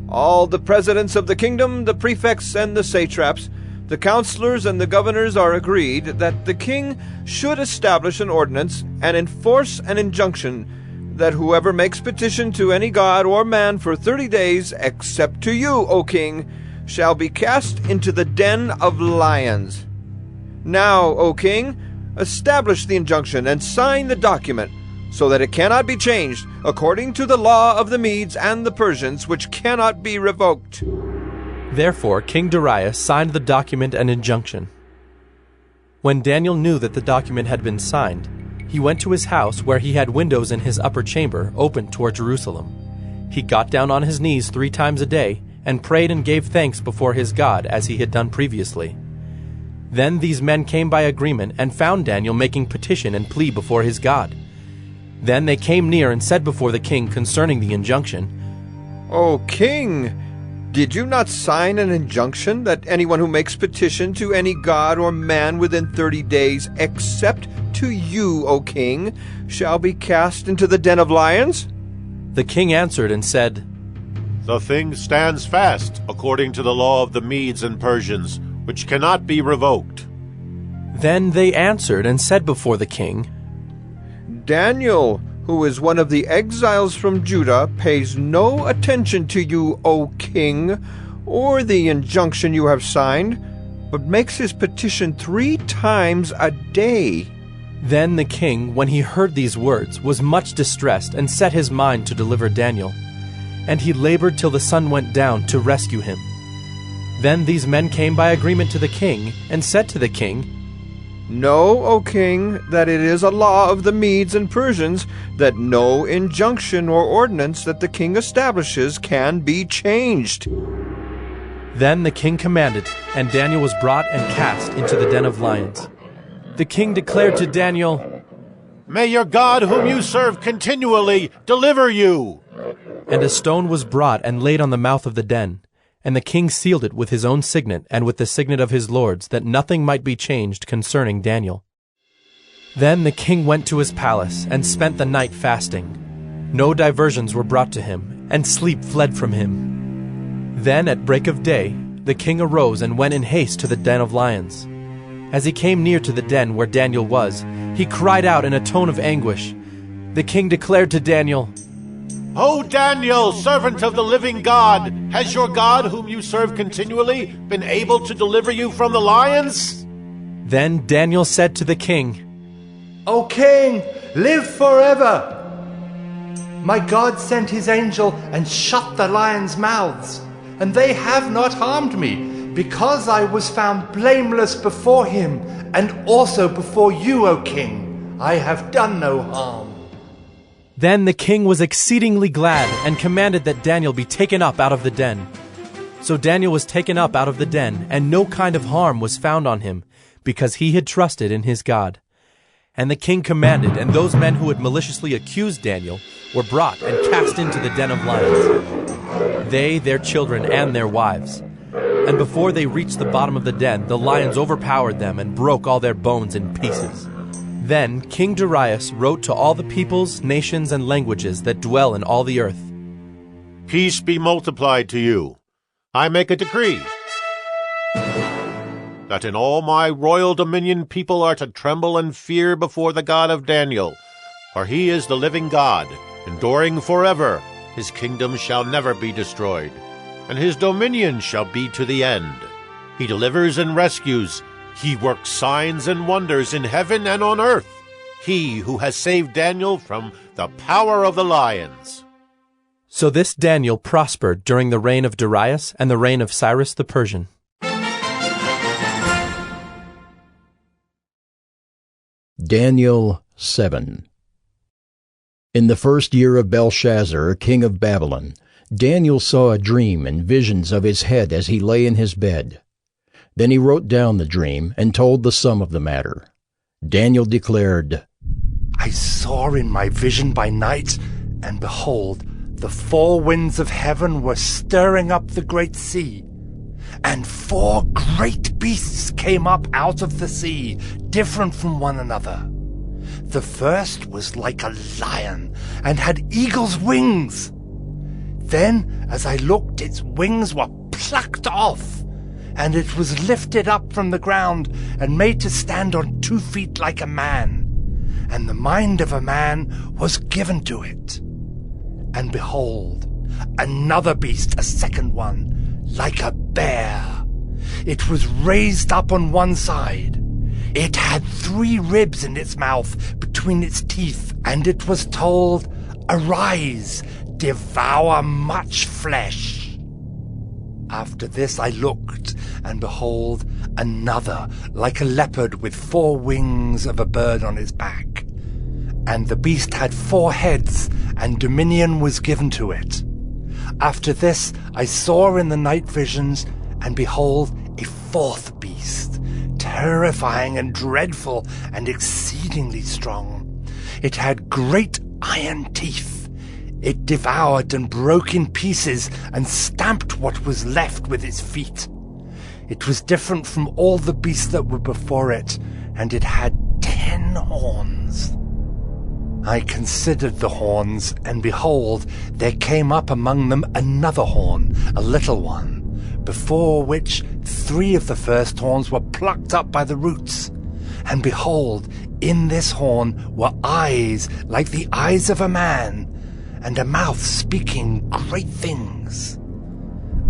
O: All the presidents of the kingdom, the prefects and the satraps, the counselors and the governors are agreed that the king should establish an ordinance and enforce an injunction that whoever makes petition to any god or man for 30 days, except to you, O king, shall be cast into the den of lions. Now, O king, establish the injunction and sign the document, so that it cannot be changed, according to the law of the Medes and the Persians, which cannot be revoked.
B: Therefore King Darius signed the document and injunction. When Daniel knew that the document had been signed, he went to his house where he had windows in his upper chamber open toward Jerusalem. He got down on his knees 3 times a day and prayed and gave thanks before his God as he had done previously. Then these men came by agreement and found Daniel making petition and plea before his God. Then they came near and said before the king concerning the injunction,
O: O king, did you not sign an injunction that anyone who makes petition to any god or man within 30 days, except to you, O king, shall be cast into the den of lions?
B: The king answered and said,
E: The thing stands fast according to the law of the Medes and Persians, which cannot be revoked.
B: Then they answered and said before the king,
O: Daniel, who is one of the exiles from Judah, pays no attention to you, O king, or the injunction you have signed, but makes his petition 3 times a day.
B: Then the king, when he heard these words, was much distressed and set his mind to deliver Daniel. And he labored till the sun went down to rescue him. Then these men came by agreement to the king and said to the king,
O: Know, O king, that it is a law of the Medes and Persians that no injunction or ordinance that the king establishes can be changed.
B: Then the king commanded, and Daniel was brought and cast into the den of lions. The king declared to Daniel,
E: May your God, whom you serve continually, deliver you.
B: And a stone was brought and laid on the mouth of the den. And the king sealed it with his own signet and with the signet of his lords, that nothing might be changed concerning Daniel. Then the king went to his palace and spent the night fasting. No diversions were brought to him, and sleep fled from him. Then at break of day the king arose and went in haste to the den of lions. As he came near to the den where Daniel was, he cried out in a tone of anguish. The king declared to Daniel,
E: O Daniel, servant of the living God, has your God, whom you serve continually, been able to deliver you from the lions?
B: Then Daniel said to the king,
M: O king, live forever! My God sent his angel and shut the lions' mouths, and they have not harmed me, because I was found blameless before him, and also before you, O king. I have done no harm.
B: Then the king was exceedingly glad and commanded that Daniel be taken up out of the den. So Daniel was taken up out of the den, and no kind of harm was found on him, because he had trusted in his God. And the king commanded, and those men who had maliciously accused Daniel were brought and cast into the den of lions, they, their children, and their wives. And before they reached the bottom of the den, the lions overpowered them and broke all their bones in pieces. Then King Darius wrote to all the peoples, nations, and languages that dwell in all the earth.
E: Peace be multiplied to you. I make a decree that in all my royal dominion people are to tremble and fear before the God of Daniel, for he is the living God, enduring forever. His kingdom shall never be destroyed, and his dominion shall be to the end. He delivers and rescues. He works signs and wonders in heaven and on earth. He who has saved Daniel from the power of the lions.
B: So this Daniel prospered during the reign of Darius and the reign of Cyrus the Persian.
A: Daniel 7. In the 1st year of Belshazzar, king of Babylon, Daniel saw a dream and visions of his head as he lay in his bed. Then he wrote down the dream and told the sum of the matter. Daniel declared,
M: I saw in my vision by night, and behold, the 4 winds of heaven were stirring up the great sea. And 4 great beasts came up out of the sea, different from one another. The first was like a lion, and had eagle's wings. Then, as I looked, its wings were plucked off, and it was lifted up from the ground and made to stand on 2 feet like a man. and the mind of a man was given to it. And behold, another beast, a second one, like a bear. It was raised up on one side. It had 3 ribs in its mouth between its teeth, and it was told, "Arise, devour much flesh." After this I looked, and behold, another, like a leopard with 4 wings of a bird on its back. And the beast had 4 heads, and dominion was given to it. After this I saw in the night visions, and behold, a 4th beast, terrifying and dreadful and exceedingly strong. It had great iron teeth. It devoured and broke in pieces and stamped what was left with its feet. It was different from all the beasts that were before it, and it had 10 horns. I considered the horns, and behold, there came up among them another horn, a little one, before which 3 of the first horns were plucked up by the roots. And behold, in this horn were eyes like the eyes of a man, and a mouth speaking great things.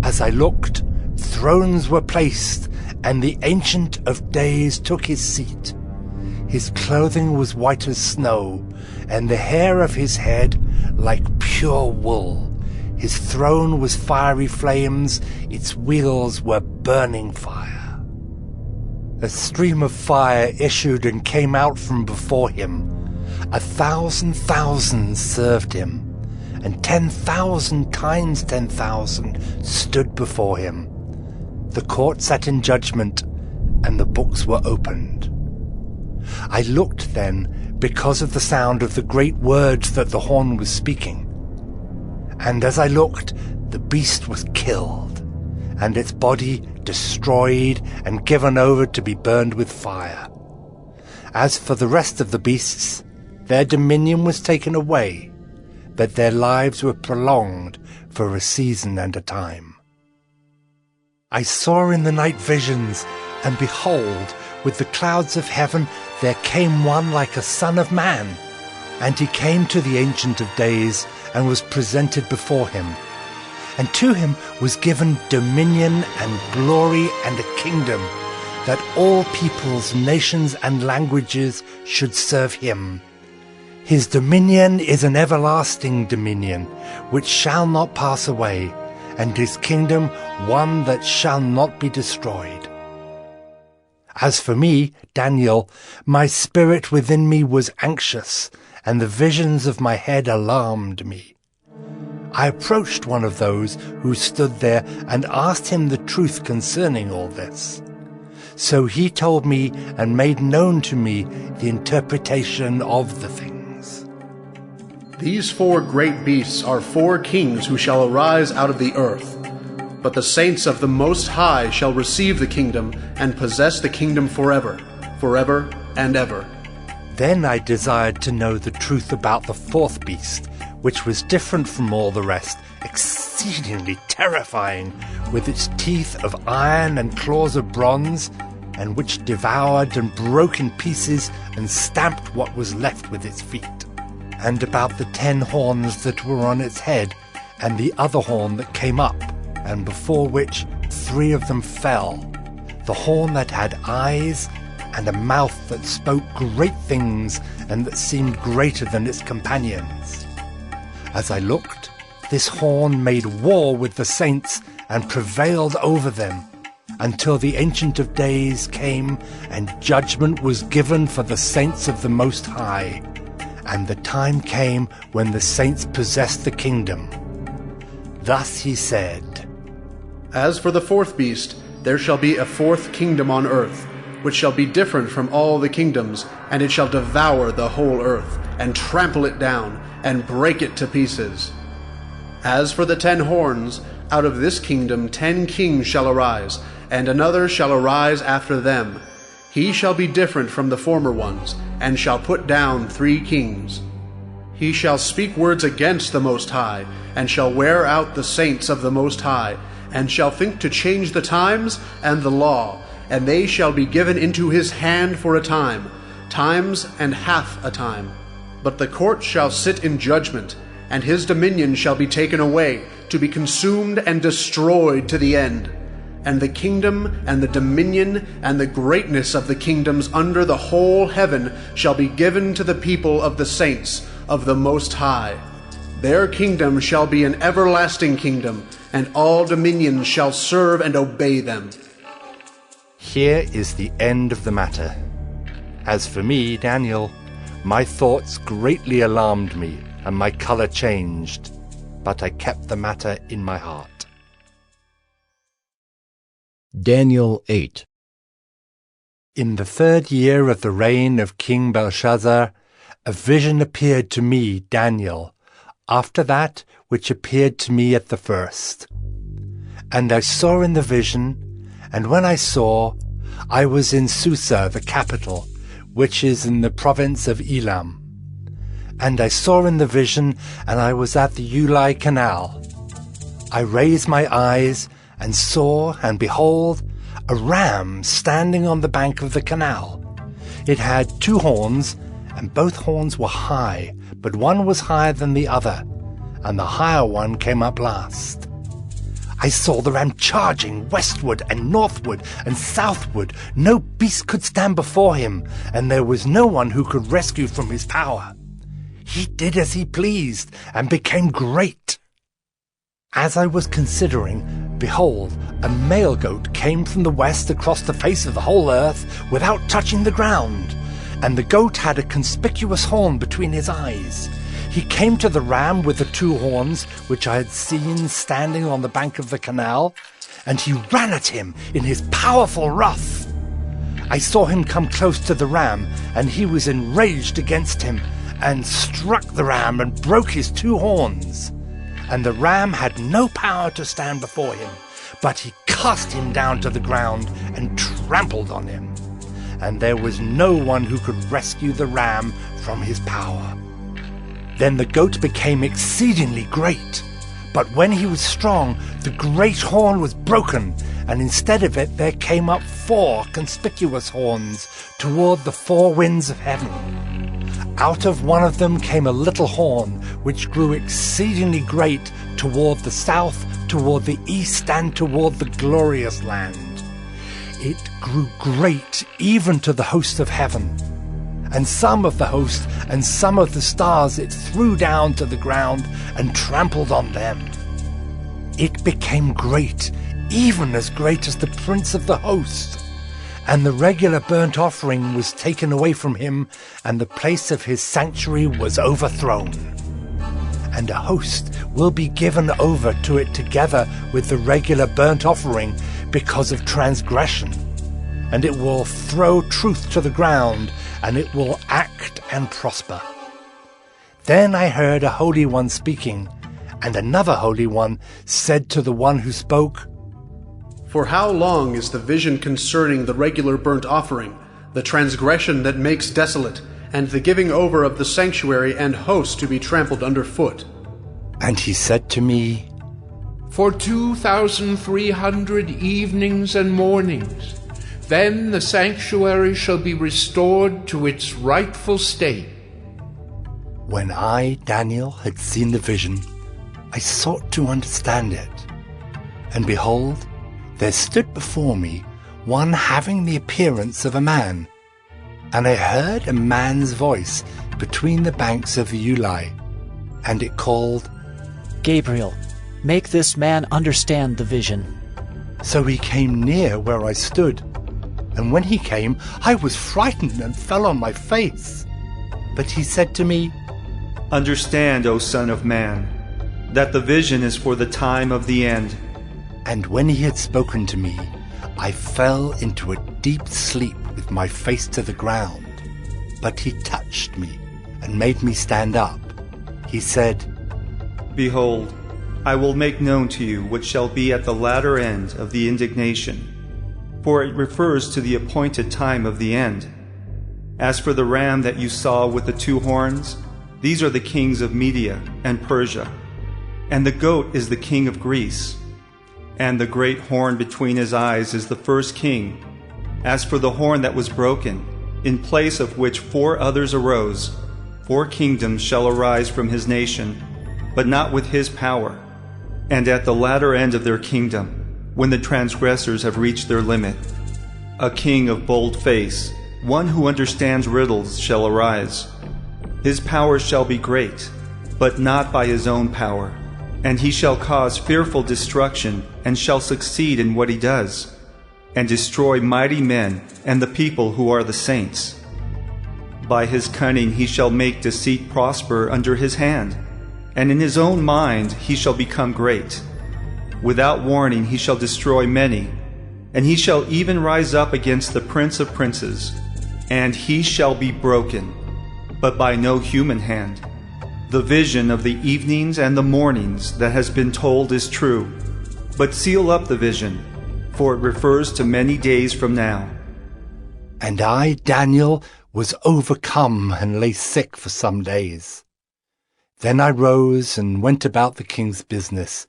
M: As I looked, thrones were placed, and the Ancient of Days took his seat. His clothing was white as snow, and the hair of his head like pure wool. His throne was fiery flames, its wheels were burning fire. A stream of fire issued and came out from before him. 1,000 thousands served him, and 10,000 times 10,000 stood before him. The court sat in judgment, and the books were opened. I looked then, because of the sound of the great words that the horn was speaking. And as I looked, the beast was killed, and its body destroyed and given over to be burned with fire. As for the rest of the beasts, their dominion was taken away, but their lives were prolonged for a season and a time. I saw in the night visions, and behold, with the clouds of heaven there came one like a son of man. And he came to the Ancient of Days, and was presented before him. And to him was given dominion and glory and a kingdom, that all peoples, nations, and languages should serve him. His dominion is an everlasting dominion, which shall not pass away, and his kingdom one that shall not be destroyed. As for me, Daniel, my spirit within me was anxious, and the visions of my head alarmed me. I approached one of those who stood there and asked him the truth concerning all this. So he told me and made known to me the interpretation of the things.
J: These 4 great beasts are 4 kings who shall arise out of the earth. But the saints of the Most High shall receive the kingdom and possess the kingdom forever, forever and ever.
M: Then I desired to know the truth about the 4th beast, which was different from all the rest, exceedingly terrifying, with its teeth of iron and claws of bronze, and which devoured and broke in pieces and stamped what was left with its feet. And about the 10 horns that were on its head, and the other horn that came up, and before which 3 of them fell, the horn that had eyes, and a mouth that spoke great things, and that seemed greater than its companions. As I looked, this horn made war with the saints, and prevailed over them, until the Ancient of Days came, and judgment was given for the saints of the Most High. And the time came when the saints possessed the kingdom. Thus he said,
J: As for the 4th beast, there shall be a 4th kingdom on earth, which shall be different from all the kingdoms, and it shall devour the whole earth, and trample it down, and break it to pieces. As for the 10 horns, out of this kingdom 10 kings shall arise, and another shall arise after them. He shall be different from the former ones, and shall put down 3 kings. He shall speak words against the Most High, and shall wear out the saints of the Most High, and shall think to change the times and the law, and they shall be given into his hand for a time, times and half a time. But the court shall sit in judgment, and his dominion shall be taken away, to be consumed and destroyed to the end. And the kingdom and the dominion and the greatness of the kingdoms under the whole heaven shall be given to the people of the saints of the Most High. Their kingdom shall be an everlasting kingdom, and all dominions shall serve and obey them.
M: Here is the end of the matter. As for me, Daniel, my thoughts greatly alarmed me, and my color changed, but I kept the matter in my heart.
A: Daniel 8.
M: In the 3rd year of the reign of King Belshazzar, a vision appeared to me, Daniel, after that which appeared to me at the first. And I saw in the vision, and when I saw, I was in Susa, the capital, which is in the province of Elam. And I saw in the vision, and I was at the Ulai Canal. I raised my eyes, and saw, and behold, a ram standing on the bank of the canal. It had 2 horns, and both horns were high, but one was higher than the other, and the higher one came up last. I saw the ram charging westward and northward and southward. No beast could stand before him, and there was no one who could rescue from his power. He did as he pleased, and became great. As I was considering, behold, a male goat came from the west across the face of the whole earth without touching the ground, and the goat had a conspicuous horn between his eyes. He came to the ram with the 2 horns, which I had seen standing on the bank of the canal, and he ran at him in his powerful wrath. I saw him come close to the ram, and he was enraged against him, and struck the ram and broke his 2 horns. And the ram had no power to stand before him, but he cast him down to the ground and trampled on him. And there was no one who could rescue the ram from his power. Then the goat became exceedingly great, but when he was strong, the great horn was broken, and instead of it there came up 4 conspicuous horns toward the 4 winds of heaven. Out of one of them came a little horn, which grew exceedingly great toward the south, toward the east, and toward the glorious land. It grew great even to the host of heaven. And some of the host and some of the stars it threw down to the ground and trampled on them. It became great, even as great as the prince of the host. And the regular burnt offering was taken away from him, and the place of his sanctuary was overthrown. And a host will be given over to it together with the regular burnt offering because of transgression. And it will throw truth to the ground, and it will act and prosper. Then I heard a Holy One speaking, and another Holy One said to the one who spoke,
J: For how long is the vision concerning the regular burnt offering, the transgression that makes desolate, and the giving over of the sanctuary and host to be trampled underfoot?
M: And he said to me,
H: For 2,300 evenings and mornings, then the sanctuary shall be restored to its rightful state.
M: When I, Daniel, had seen the vision, I sought to understand it. And behold, there stood before me one having the appearance of a man. And I heard a man's voice between the banks of the Ulai, and it called,
I: Gabriel, make this man understand the vision.
M: So he came near where I stood. And when he came, I was frightened and fell on my face. But he said to me,
P: Understand, O Son of Man, that the vision is for the time of the end.
M: And when he had spoken to me, I fell into a deep sleep with my face to the ground. But he touched me and made me stand up. He said,
P: Behold, I will make known to you what shall be at the latter end of the indignation, for it refers to the appointed time of the end. As for the ram that you saw with the 2 horns, these are the kings of Media and Persia, and the goat is the king of Greece, and the great horn between his eyes is the first king. As for the horn that was broken, in place of which 4 others arose. 4 kingdoms shall arise from his nation, but not with his power. And at the latter end of their kingdom, when the transgressors have reached their limit, a king of bold face, one who understands riddles, shall arise. His power shall be great, but not by his own power. And he shall cause fearful destruction, and shall succeed in what he does, and destroy mighty men and the people who are the saints. By his cunning he shall make deceit prosper under his hand, and in his own mind he shall become great. Without warning he shall destroy many, and he shall even rise up against the Prince of Princes, and he shall be broken, but by no human hand. The vision of the evenings and the mornings that has been told is true, but seal up the vision, for it refers to many days from now.
M: And I, Daniel, was overcome and lay sick for some days. Then I rose and went about the king's business,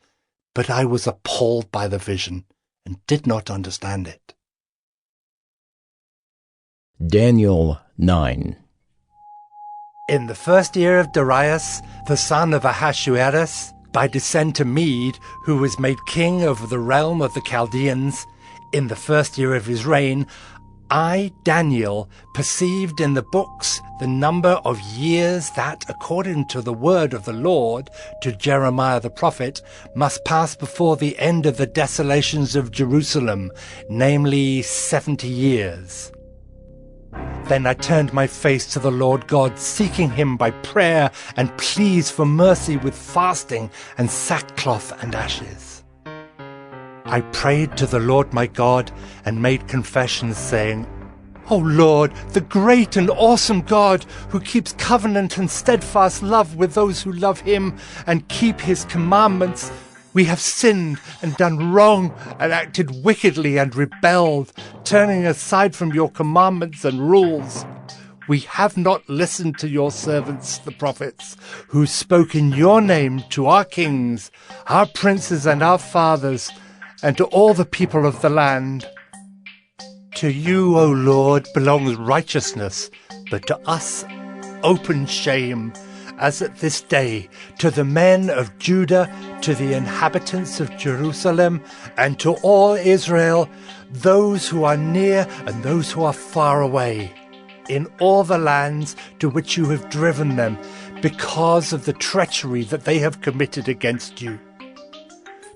M: but I was appalled by the vision and did not understand it.
A: Daniel 9.
M: In the first year of Darius, the son of Ahasuerus, by descent to Mede, who was made king over the realm of the Chaldeans, in the first year of his reign, I, Daniel, perceived in the books the number of years that, according to the word of the Lord to Jeremiah the prophet, must pass before the end of the desolations of Jerusalem, namely 70 years. Then I turned my face to the Lord God, seeking him by prayer and pleas for mercy with fasting and sackcloth and ashes. I prayed to the Lord my God and made confessions, saying, O Lord, the great and awesome God, who keeps covenant and steadfast love with those who love him and keep his commandments, we have sinned and done wrong and acted wickedly and rebelled, turning aside from your commandments and rules. We have not listened to your servants, the prophets, who spoke in your name to our kings, our princes and our fathers, and to all the people of the land. To you, O Lord, belongs righteousness, but to us open shame, as at this day, to the men of Judah, to the inhabitants of Jerusalem, and to all Israel, those who are near and those who are far away, in all the lands to which you have driven them, because of the treachery that they have committed against you.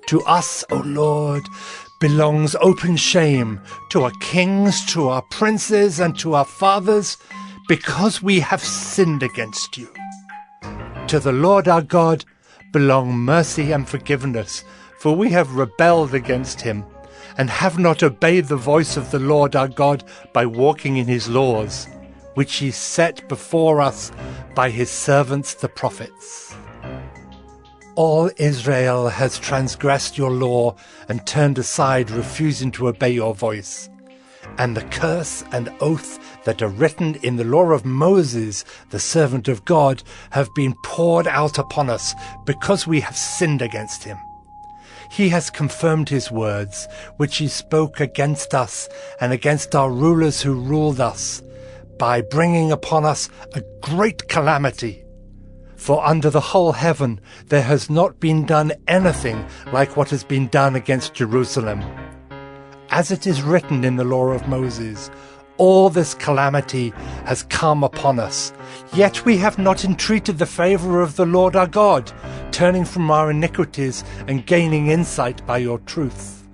M: To us, O Lord, belongs open shame, to our kings, to our princes, and to our fathers, because we have sinned against you. To the Lord our God belong mercy and forgiveness, for we have rebelled against him, and have not obeyed the voice of the Lord our God by walking in his laws, which he set before us by his servants the prophets. All Israel has transgressed your law and turned aside, refusing to obey your voice. And the curse and oath that are written in the law of Moses, the servant of God, have been poured out upon us because we have sinned against him. He has confirmed his words, which he spoke against us and against our rulers who ruled us, by bringing upon us a great calamity. For under the whole heaven there has not been done anything like what has been done against Jerusalem. As it is written in the law of Moses, all this calamity has come upon us, yet we have not entreated the favor of the Lord our God, turning from our iniquities and gaining insight by your truth.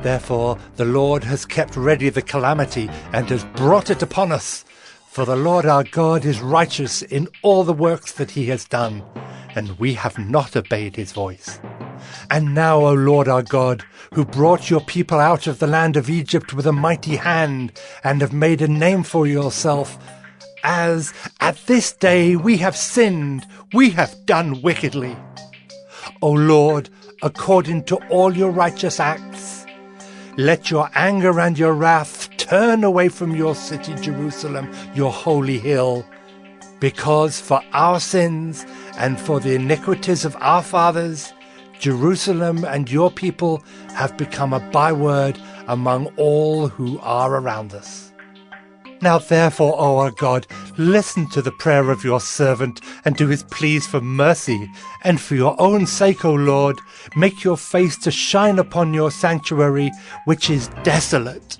M: Therefore the Lord has kept ready the calamity and has brought it upon us. For the Lord our God is righteous in all the works that he has done, and we have not obeyed his voice. And now, O Lord our God, who brought your people out of the land of Egypt with a mighty hand, and have made a name for yourself, as at this day we have sinned, we have done wickedly. O Lord, according to all your righteous acts, let your anger and your wrath turn away from your city, Jerusalem, your holy hill, because for our sins and for the iniquities of our fathers, Jerusalem and your people have become a byword among all who are around us. Now therefore, O our God, listen to the prayer of your servant, and do his pleas for mercy. And for your own sake, O Lord, make your face to shine upon your sanctuary, which is desolate.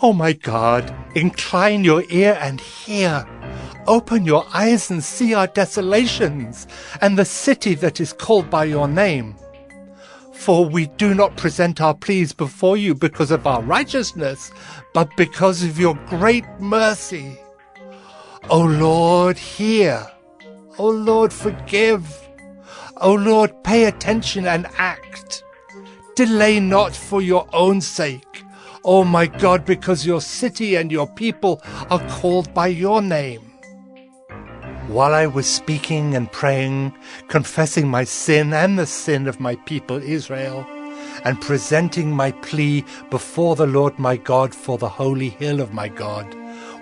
M: O my God, incline your ear and hear. Open your eyes and see our desolations, and the city that is called by your name. For we do not present our pleas before you because of our righteousness, but because of your great mercy. O Lord, hear. O Lord, forgive. O Lord, pay attention and act. Delay not for your own sake, O my God, because your city and your people are called by your name. While I was speaking and praying, confessing my sin and the sin of my people Israel, and presenting my plea before the Lord my God for the holy hill of my God,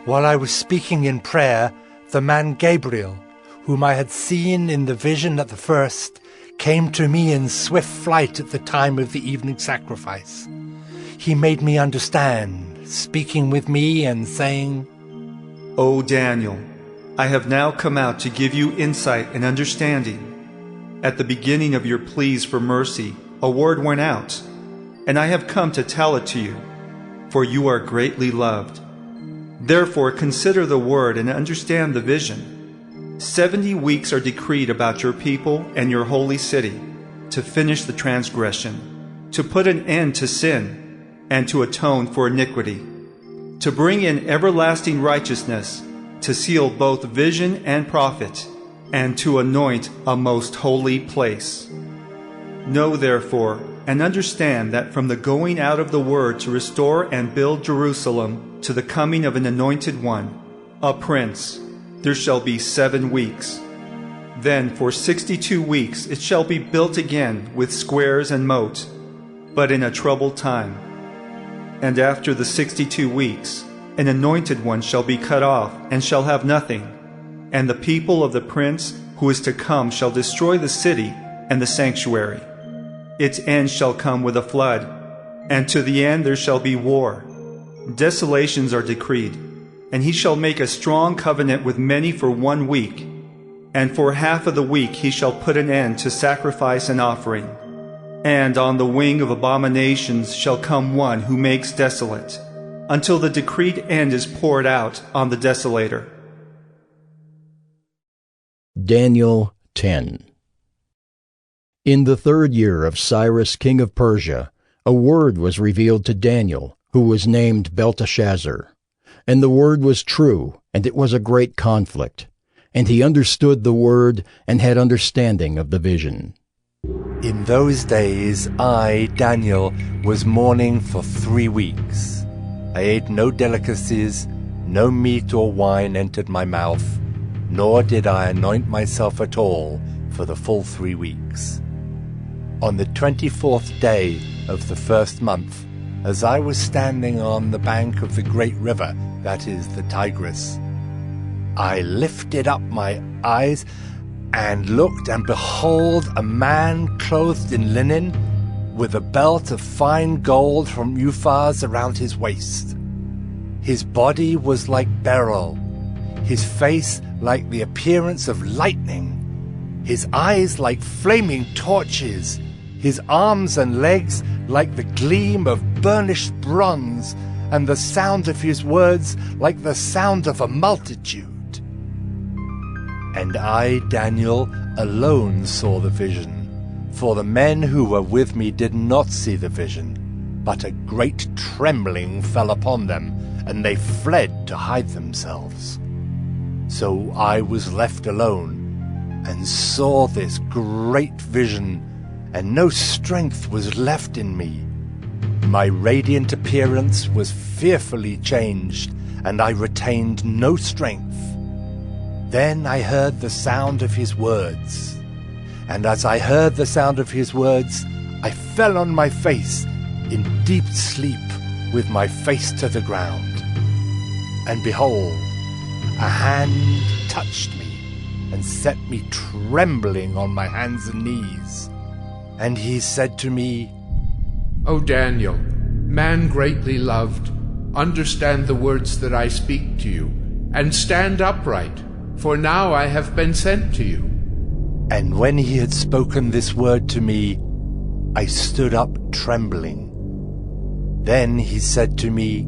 M: while I was speaking in prayer, the man Gabriel, whom I had seen in the vision at the first, came to me in swift flight at the time of the evening sacrifice. He made me understand, speaking with me and saying,
P: O Daniel, I have now come out to give you insight and understanding. At the beginning of your pleas for mercy, a word went out, and I have come to tell it to you, for you are greatly loved. Therefore consider the word and understand the vision. 70 weeks are decreed about your people and your holy city, to finish the transgression, to put an end to sin, and to atone for iniquity, to bring in everlasting righteousness, to seal both vision and prophet, and to anoint a most holy place. Know therefore and understand that from the going out of the word to restore and build Jerusalem to the coming of an anointed one, a prince, there shall be 7 weeks. Then for 62 weeks it shall be built again with squares and moat, but in a troubled time. And after the 62 weeks, an anointed one shall be cut off, and shall have nothing. And the people of the prince who is to come shall destroy the city and the sanctuary. Its end shall come with a flood, and to the end there shall be war. Desolations are decreed, and he shall make a strong covenant with many for 1 week. And for half of the week he shall put an end to sacrifice and offering. And on the wing of abominations shall come one who makes desolate, until the decreed end is poured out on the desolator.
A: Daniel 10. In the 3rd year of Cyrus king of Persia, a word was revealed to Daniel, who was named Belteshazzar. And the word was true, and it was a great conflict. And he understood the word, and had understanding of the vision.
M: In those days I, Daniel, was mourning for 3 weeks. I ate no delicacies, no meat or wine entered my mouth, nor did I anoint myself at all for the full 3 weeks. On the 24th day of the 1st month, as I was standing on the bank of the great river, that is the Tigris, I lifted up my eyes and looked, and behold, a man clothed in linen, with a belt of fine gold from Uphaz around his waist. His body was like beryl, his face like the appearance of lightning, his eyes like flaming torches, his arms and legs like the gleam of burnished bronze, and the sound of his words like the sound of a multitude. And I, Daniel, alone saw the vision. For the men who were with me did not see the vision, but a great trembling fell upon them, and they fled to hide themselves. So I was left alone, and saw this great vision, and no strength was left in me. My radiant appearance was fearfully changed, and I retained no strength. Then I heard the sound of his words. And as I heard the sound of his words, I fell on my face in deep sleep with my face to the ground. And behold, a hand touched me and set me trembling on my hands and knees. And he said to me,
Q: O Daniel, man greatly loved,
H: understand the words that I speak to you, and stand upright, for now I have been sent to you."
M: And when he had spoken this word to me, I stood up trembling. Then he said to me,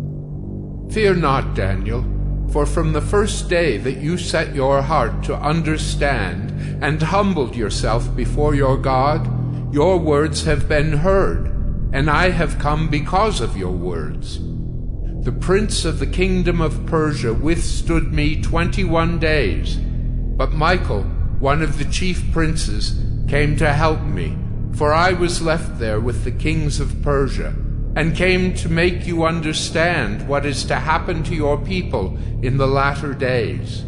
H: "Fear not, Daniel, for from the first day that you set your heart to understand and humbled yourself before your God, your words have been heard, and I have come because of your words. The prince of the kingdom of Persia withstood me 21 days, but Michael, one of the chief princes, came to help me, for I was left there with the kings of Persia, and came to make you understand what is to happen to your people in the latter days.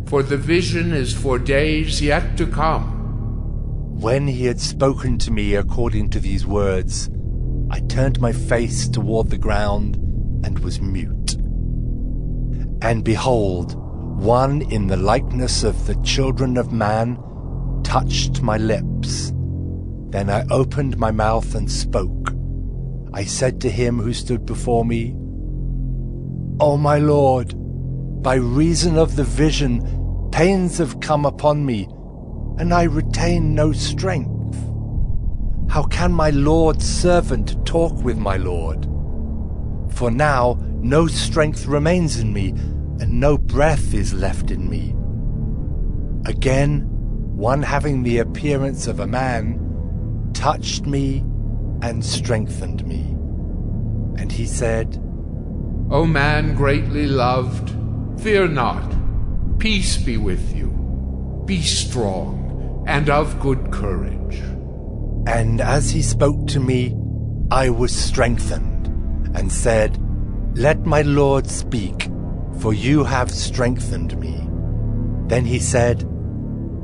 H: For the vision is for days yet to come."
M: When he had spoken to me according to these words, I turned my face toward the ground and was mute. And behold, one in the likeness of the children of man touched my lips. Then I opened my mouth and spoke. I said to him who stood before me, "O my Lord, by reason of the vision, pains have come upon me, and I retain no strength. How can my Lord's servant talk with my Lord? For now no strength remains in me, and no breath is left in me." Again, one having the appearance of a man touched me and strengthened me. And he said,
H: "O man greatly loved, fear not. Peace be with you. Be strong and of good courage."
M: And as he spoke to me, I was strengthened, and said, "Let my Lord speak, for you have strengthened me." Then he said,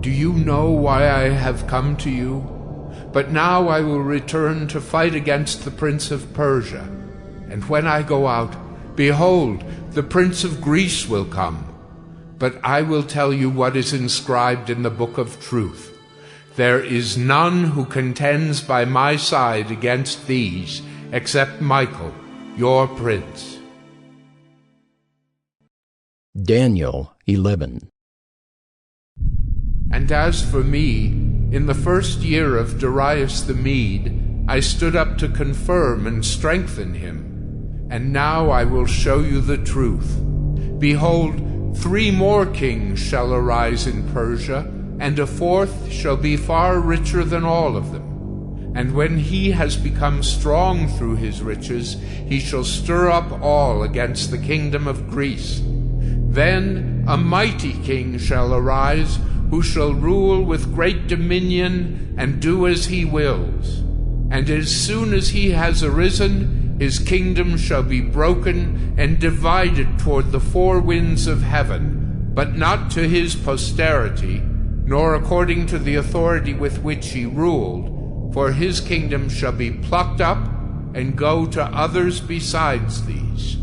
H: "Do you know why I have come to you? But now I will return to fight against the prince of Persia. And when I go out, behold, the prince of Greece will come. But I will tell you what is inscribed in the book of truth. There is none who contends by my side against these, except Michael, your prince."
A: Daniel 11.
H: "And as for me, in the first year of Darius the Mede, I stood up to confirm and strengthen him. And now I will show you the truth. Behold, 3 more kings shall arise in Persia, and a 4th shall be far richer than all of them. And when he has become strong through his riches, he shall stir up all against the kingdom of Greece. Then a mighty king shall arise, who shall rule with great dominion and do as he wills. And as soon as he has arisen, his kingdom shall be broken and divided toward the 4 winds of heaven, but not to his posterity, nor according to the authority with which he ruled, for his kingdom shall be plucked up and go to others besides these.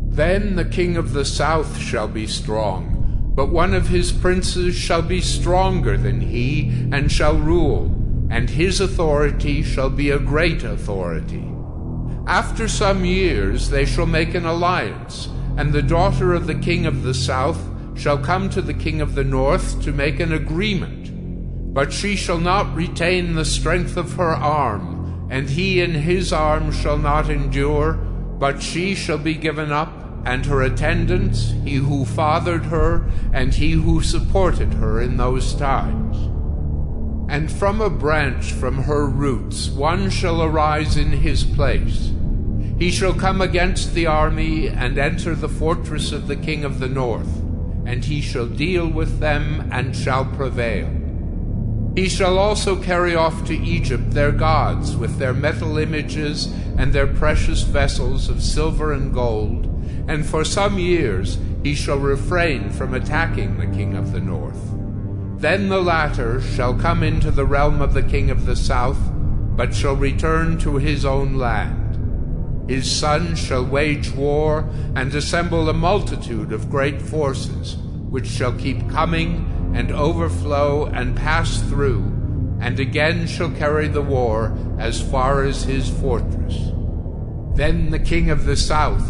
H: Then the king of the south shall be strong, but one of his princes shall be stronger than he, and shall rule, and his authority shall be a great authority. After some years they shall make an alliance, and the daughter of the king of the south shall come to the king of the north to make an agreement. But she shall not retain the strength of her arm, and he in his arm shall not endure, but she shall be given up, and her attendants, he who fathered her, and he who supported her in those times. And from a branch from her roots one shall arise in his place. He shall come against the army, and enter the fortress of the king of the north, and he shall deal with them, and shall prevail. He shall also carry off to Egypt their gods, with their metal images, and their precious vessels of silver and gold, and for some years he shall refrain from attacking the king of the north. Then the latter shall come into the realm of the king of the south, but shall return to his own land. His son shall wage war, and assemble a multitude of great forces, which shall keep coming, and overflow, and pass through, and again shall carry the war as far as his fortress. Then the king of the south,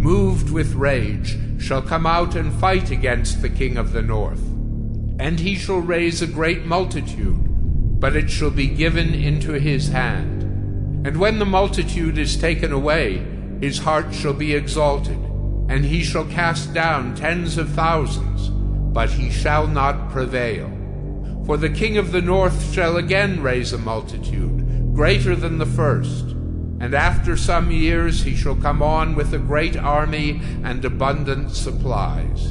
Q: moved with rage, shall come out and fight against the king of the north. And he shall raise a great multitude, but it shall be given into his hand. And when the multitude is taken away, his heart shall be exalted, and he shall cast down tens of thousands, but he shall not prevail. For the king of the north shall again raise a multitude, greater than the first. And after some years he shall come on with a great army and abundant supplies.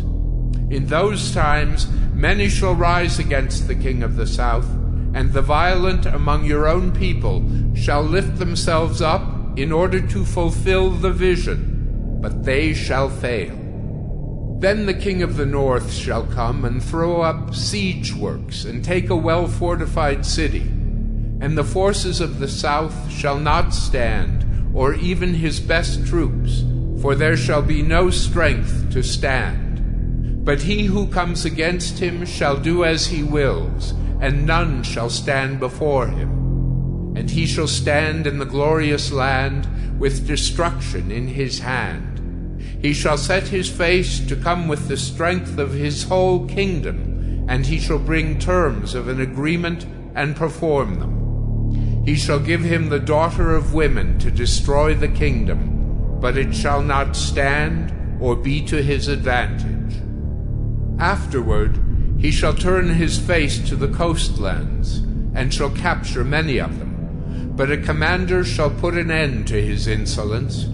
Q: In those times many shall rise against the king of the south, and the violent among your own people shall lift themselves up in order to fulfill the vision, but they shall fail. Then the king of the north shall come and throw up siege works and take a well-fortified city. And the forces of the south shall not stand, or even his best troops, for there shall be no strength to stand. But he who comes against him shall do as he wills, and none shall stand before him. And he shall stand in the glorious land with destruction in his hand. He shall set his face to come with the strength of his whole kingdom, and he shall bring terms of an agreement and perform them. He shall give him the daughter of women to destroy the kingdom, but it shall not stand or be to his advantage. Afterward he shall turn his face to the coastlands, and shall capture many of them. But a commander shall put an end to his insolence.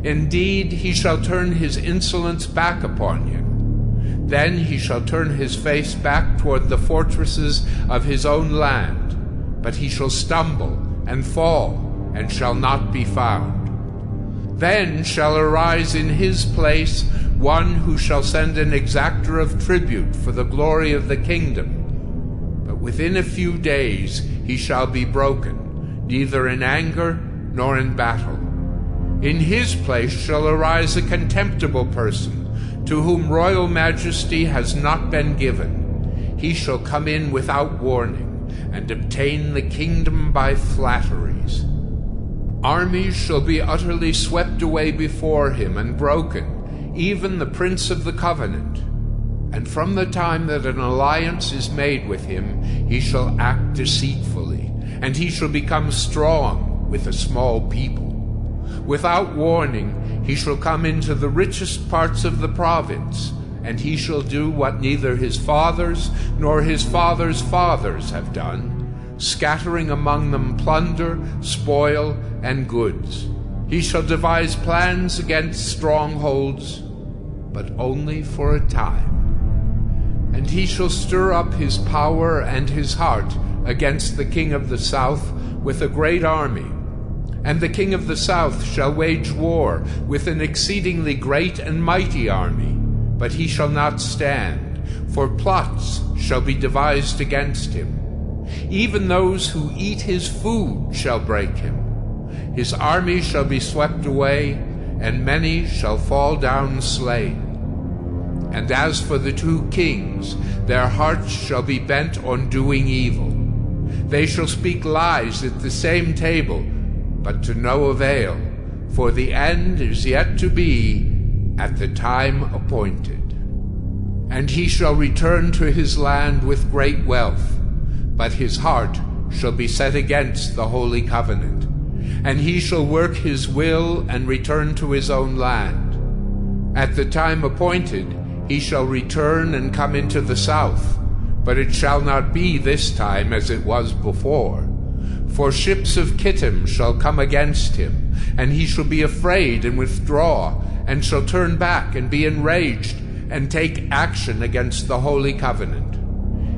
Q: Indeed, he shall turn his insolence back upon him. Then he shall turn his face back toward the fortresses of his own land, but he shall stumble and fall, and shall not be found. Then shall arise in his place one who shall send an exactor of tribute for the glory of the kingdom. But within a few days he shall be broken, neither in anger nor in battle. In his place shall arise a contemptible person, to whom royal majesty has not been given. He shall come in without warning, and obtain the kingdom by flatteries. Armies shall be utterly swept away before him and broken, even the prince of the covenant. And from the time that an alliance is made with him, he shall act deceitfully, and he shall become strong with a small people. Without warning, he shall come into the richest parts of the province, and he shall do what neither his fathers nor his fathers' fathers have done, scattering among them plunder, spoil, and goods. He shall devise plans against strongholds, but only for a time. And he shall stir up his power and his heart against the king of the south with a great army. And the king of the south shall wage war with an exceedingly great and mighty army, but he shall not stand, for plots shall be devised against him. Even those who eat his food shall break him. His army shall be swept away, and many shall fall down slain. And as for the two kings, their hearts shall be bent on doing evil. They shall speak lies at the same table, but to no avail, for the end is yet to be at the time appointed. And he shall return to his land with great wealth, but his heart shall be set against the holy covenant. And he shall work his will and return to his own land. At the time appointed he shall return and come into the south, but it shall not be this time as it was before. For ships of Kittim shall come against him, and he shall be afraid and withdraw, and shall turn back and be enraged, and take action against the holy covenant.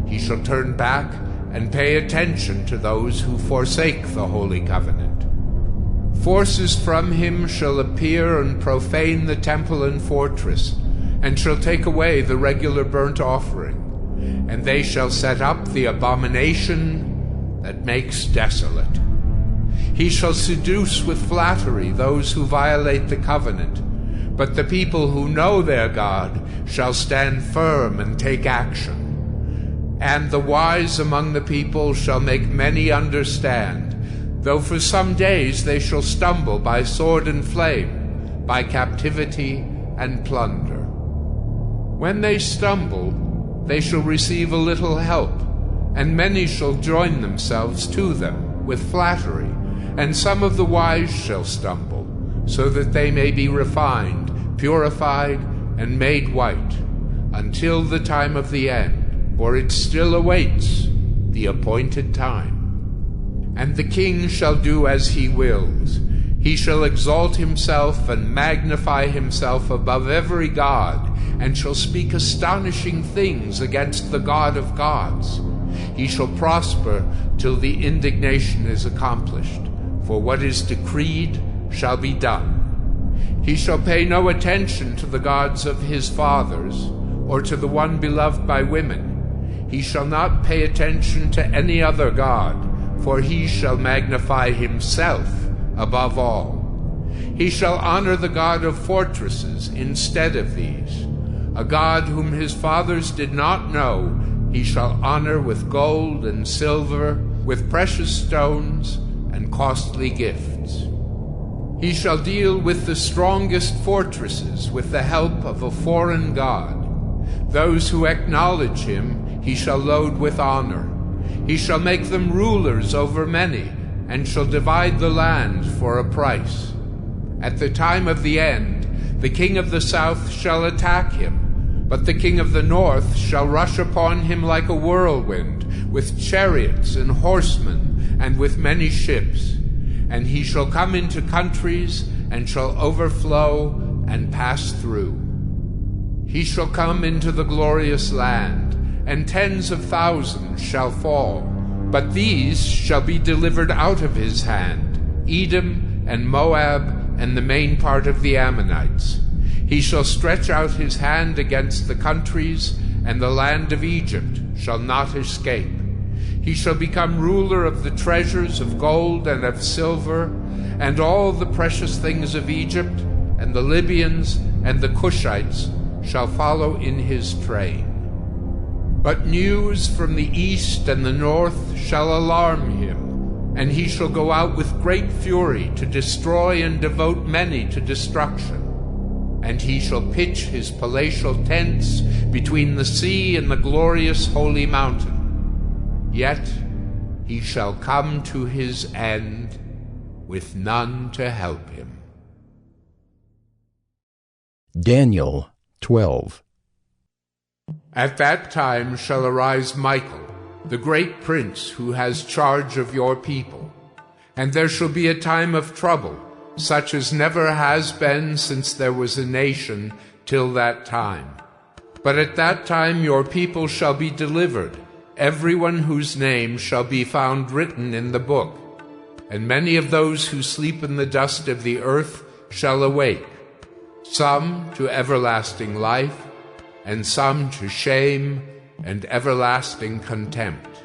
Q: He shall turn back and pay attention to those who forsake the holy covenant. Forces from him shall appear and profane the temple and fortress, and shall take away the regular burnt offering, and they shall set up the abomination that makes desolate. He shall seduce with flattery those who violate the covenant, but the people who know their God shall stand firm and take action. And the wise among the people shall make many understand, though for some days they shall stumble by sword and flame, by captivity and plunder. When they stumble, they shall receive a little help, and many shall join themselves to them with flattery, and some of the wise shall stumble, so that they may be refined, purified, and made white, until the time of the end, for it still awaits the appointed time. And the king shall do as he wills. He shall exalt himself and magnify himself above every god, and shall speak astonishing things against the God of gods. He shall prosper till the indignation is accomplished, for what is decreed shall be done. He shall pay no attention to the gods of his fathers, or to the one beloved by women. He shall not pay attention to any other god, for he shall magnify himself above all. He shall honor the God of fortresses instead of these. A God whom his fathers did not know, he shall honor with gold and silver, with precious stones and costly gifts. He shall deal with the strongest fortresses with the help of a foreign god. Those who acknowledge him he shall load with honor. He shall make them rulers over many, and shall divide the land for a price. At the time of the end, the king of the south shall attack him, but the king of the north shall rush upon him like a whirlwind, with chariots and horsemen, and with many ships. And he shall come into countries, and shall overflow and pass through. He shall come into the glorious land, and tens of thousands shall fall, but these shall be delivered out of his hand, Edom and Moab and the main part of the Ammonites. He shall stretch out his hand against the countries, and the land of Egypt shall not escape. He shall become ruler of the treasures of gold and of silver, and all the precious things of Egypt, and the Libyans and the Cushites shall follow in his train. But news from the east and the north shall alarm him, and he shall go out with great fury to destroy and devote many to destruction. And he shall pitch his palatial tents between the sea and the glorious holy mountain. Yet he shall come to his end with none to help him.
A: Daniel 12.
Q: At that time shall arise Michael, the great prince who has charge of your people. And there shall be a time of trouble, such as never has been since there was a nation till that time. But at that time your people shall be delivered, everyone whose name shall be found written in the book. And many of those who sleep in the dust of the earth shall awake, some to everlasting life, and some to shame and everlasting contempt.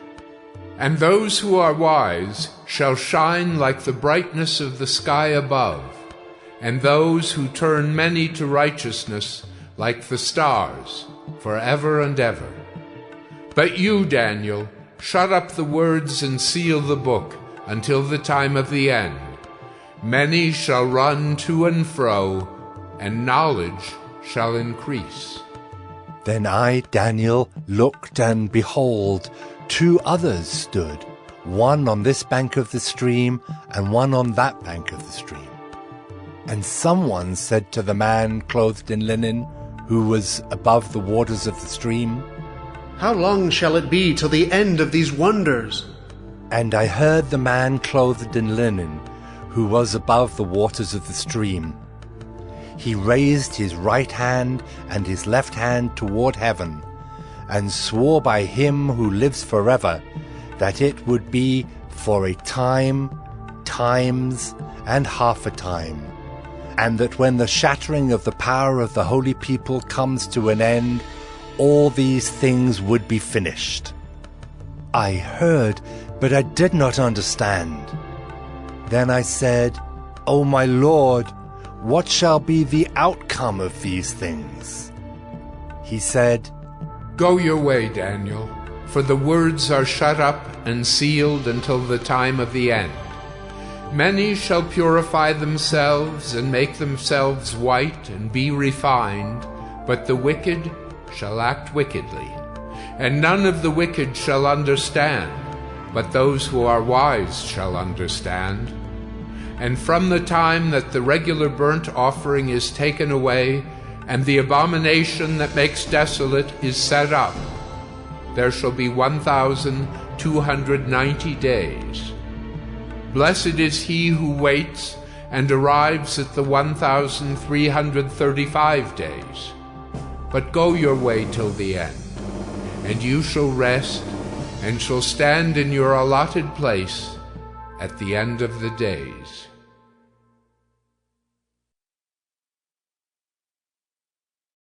Q: And those who are wise shall shine like the brightness of the sky above, and those who turn many to righteousness like the stars forever and ever. But you, Daniel, shut up the words and seal the book until the time of the end. Many shall run to and fro, and knowledge shall increase.
M: Then I, Daniel, looked, and behold, 2 others stood, one on this bank of the stream, and one on that bank of the stream. And someone said to the man clothed in linen, who was above the waters of the stream,
J: How long shall it be till the end of these wonders?
M: And I heard the man clothed in linen, who was above the waters of the stream. He raised his right hand and his left hand toward heaven, and swore by him who lives forever, that it would be for a time, times, and half a time, and that when the shattering of the power of the holy people comes to an end, all these things would be finished. I heard, but I did not understand. Then I said, O my Lord, what shall be the outcome of these things? He said,
Q: Go your way, Daniel, for the words are shut up and sealed until the time of the end. Many shall purify themselves and make themselves white and be refined, but the wicked shall act wickedly. And none of the wicked shall understand, but those who are wise shall understand. And from the time that the regular burnt offering is taken away, and the abomination that makes desolate is set up, there shall be 1,290 days. Blessed is he who waits and arrives at the 1,335 days. But go your way till the end, and you shall rest, and shall stand in your allotted place at the end of the days.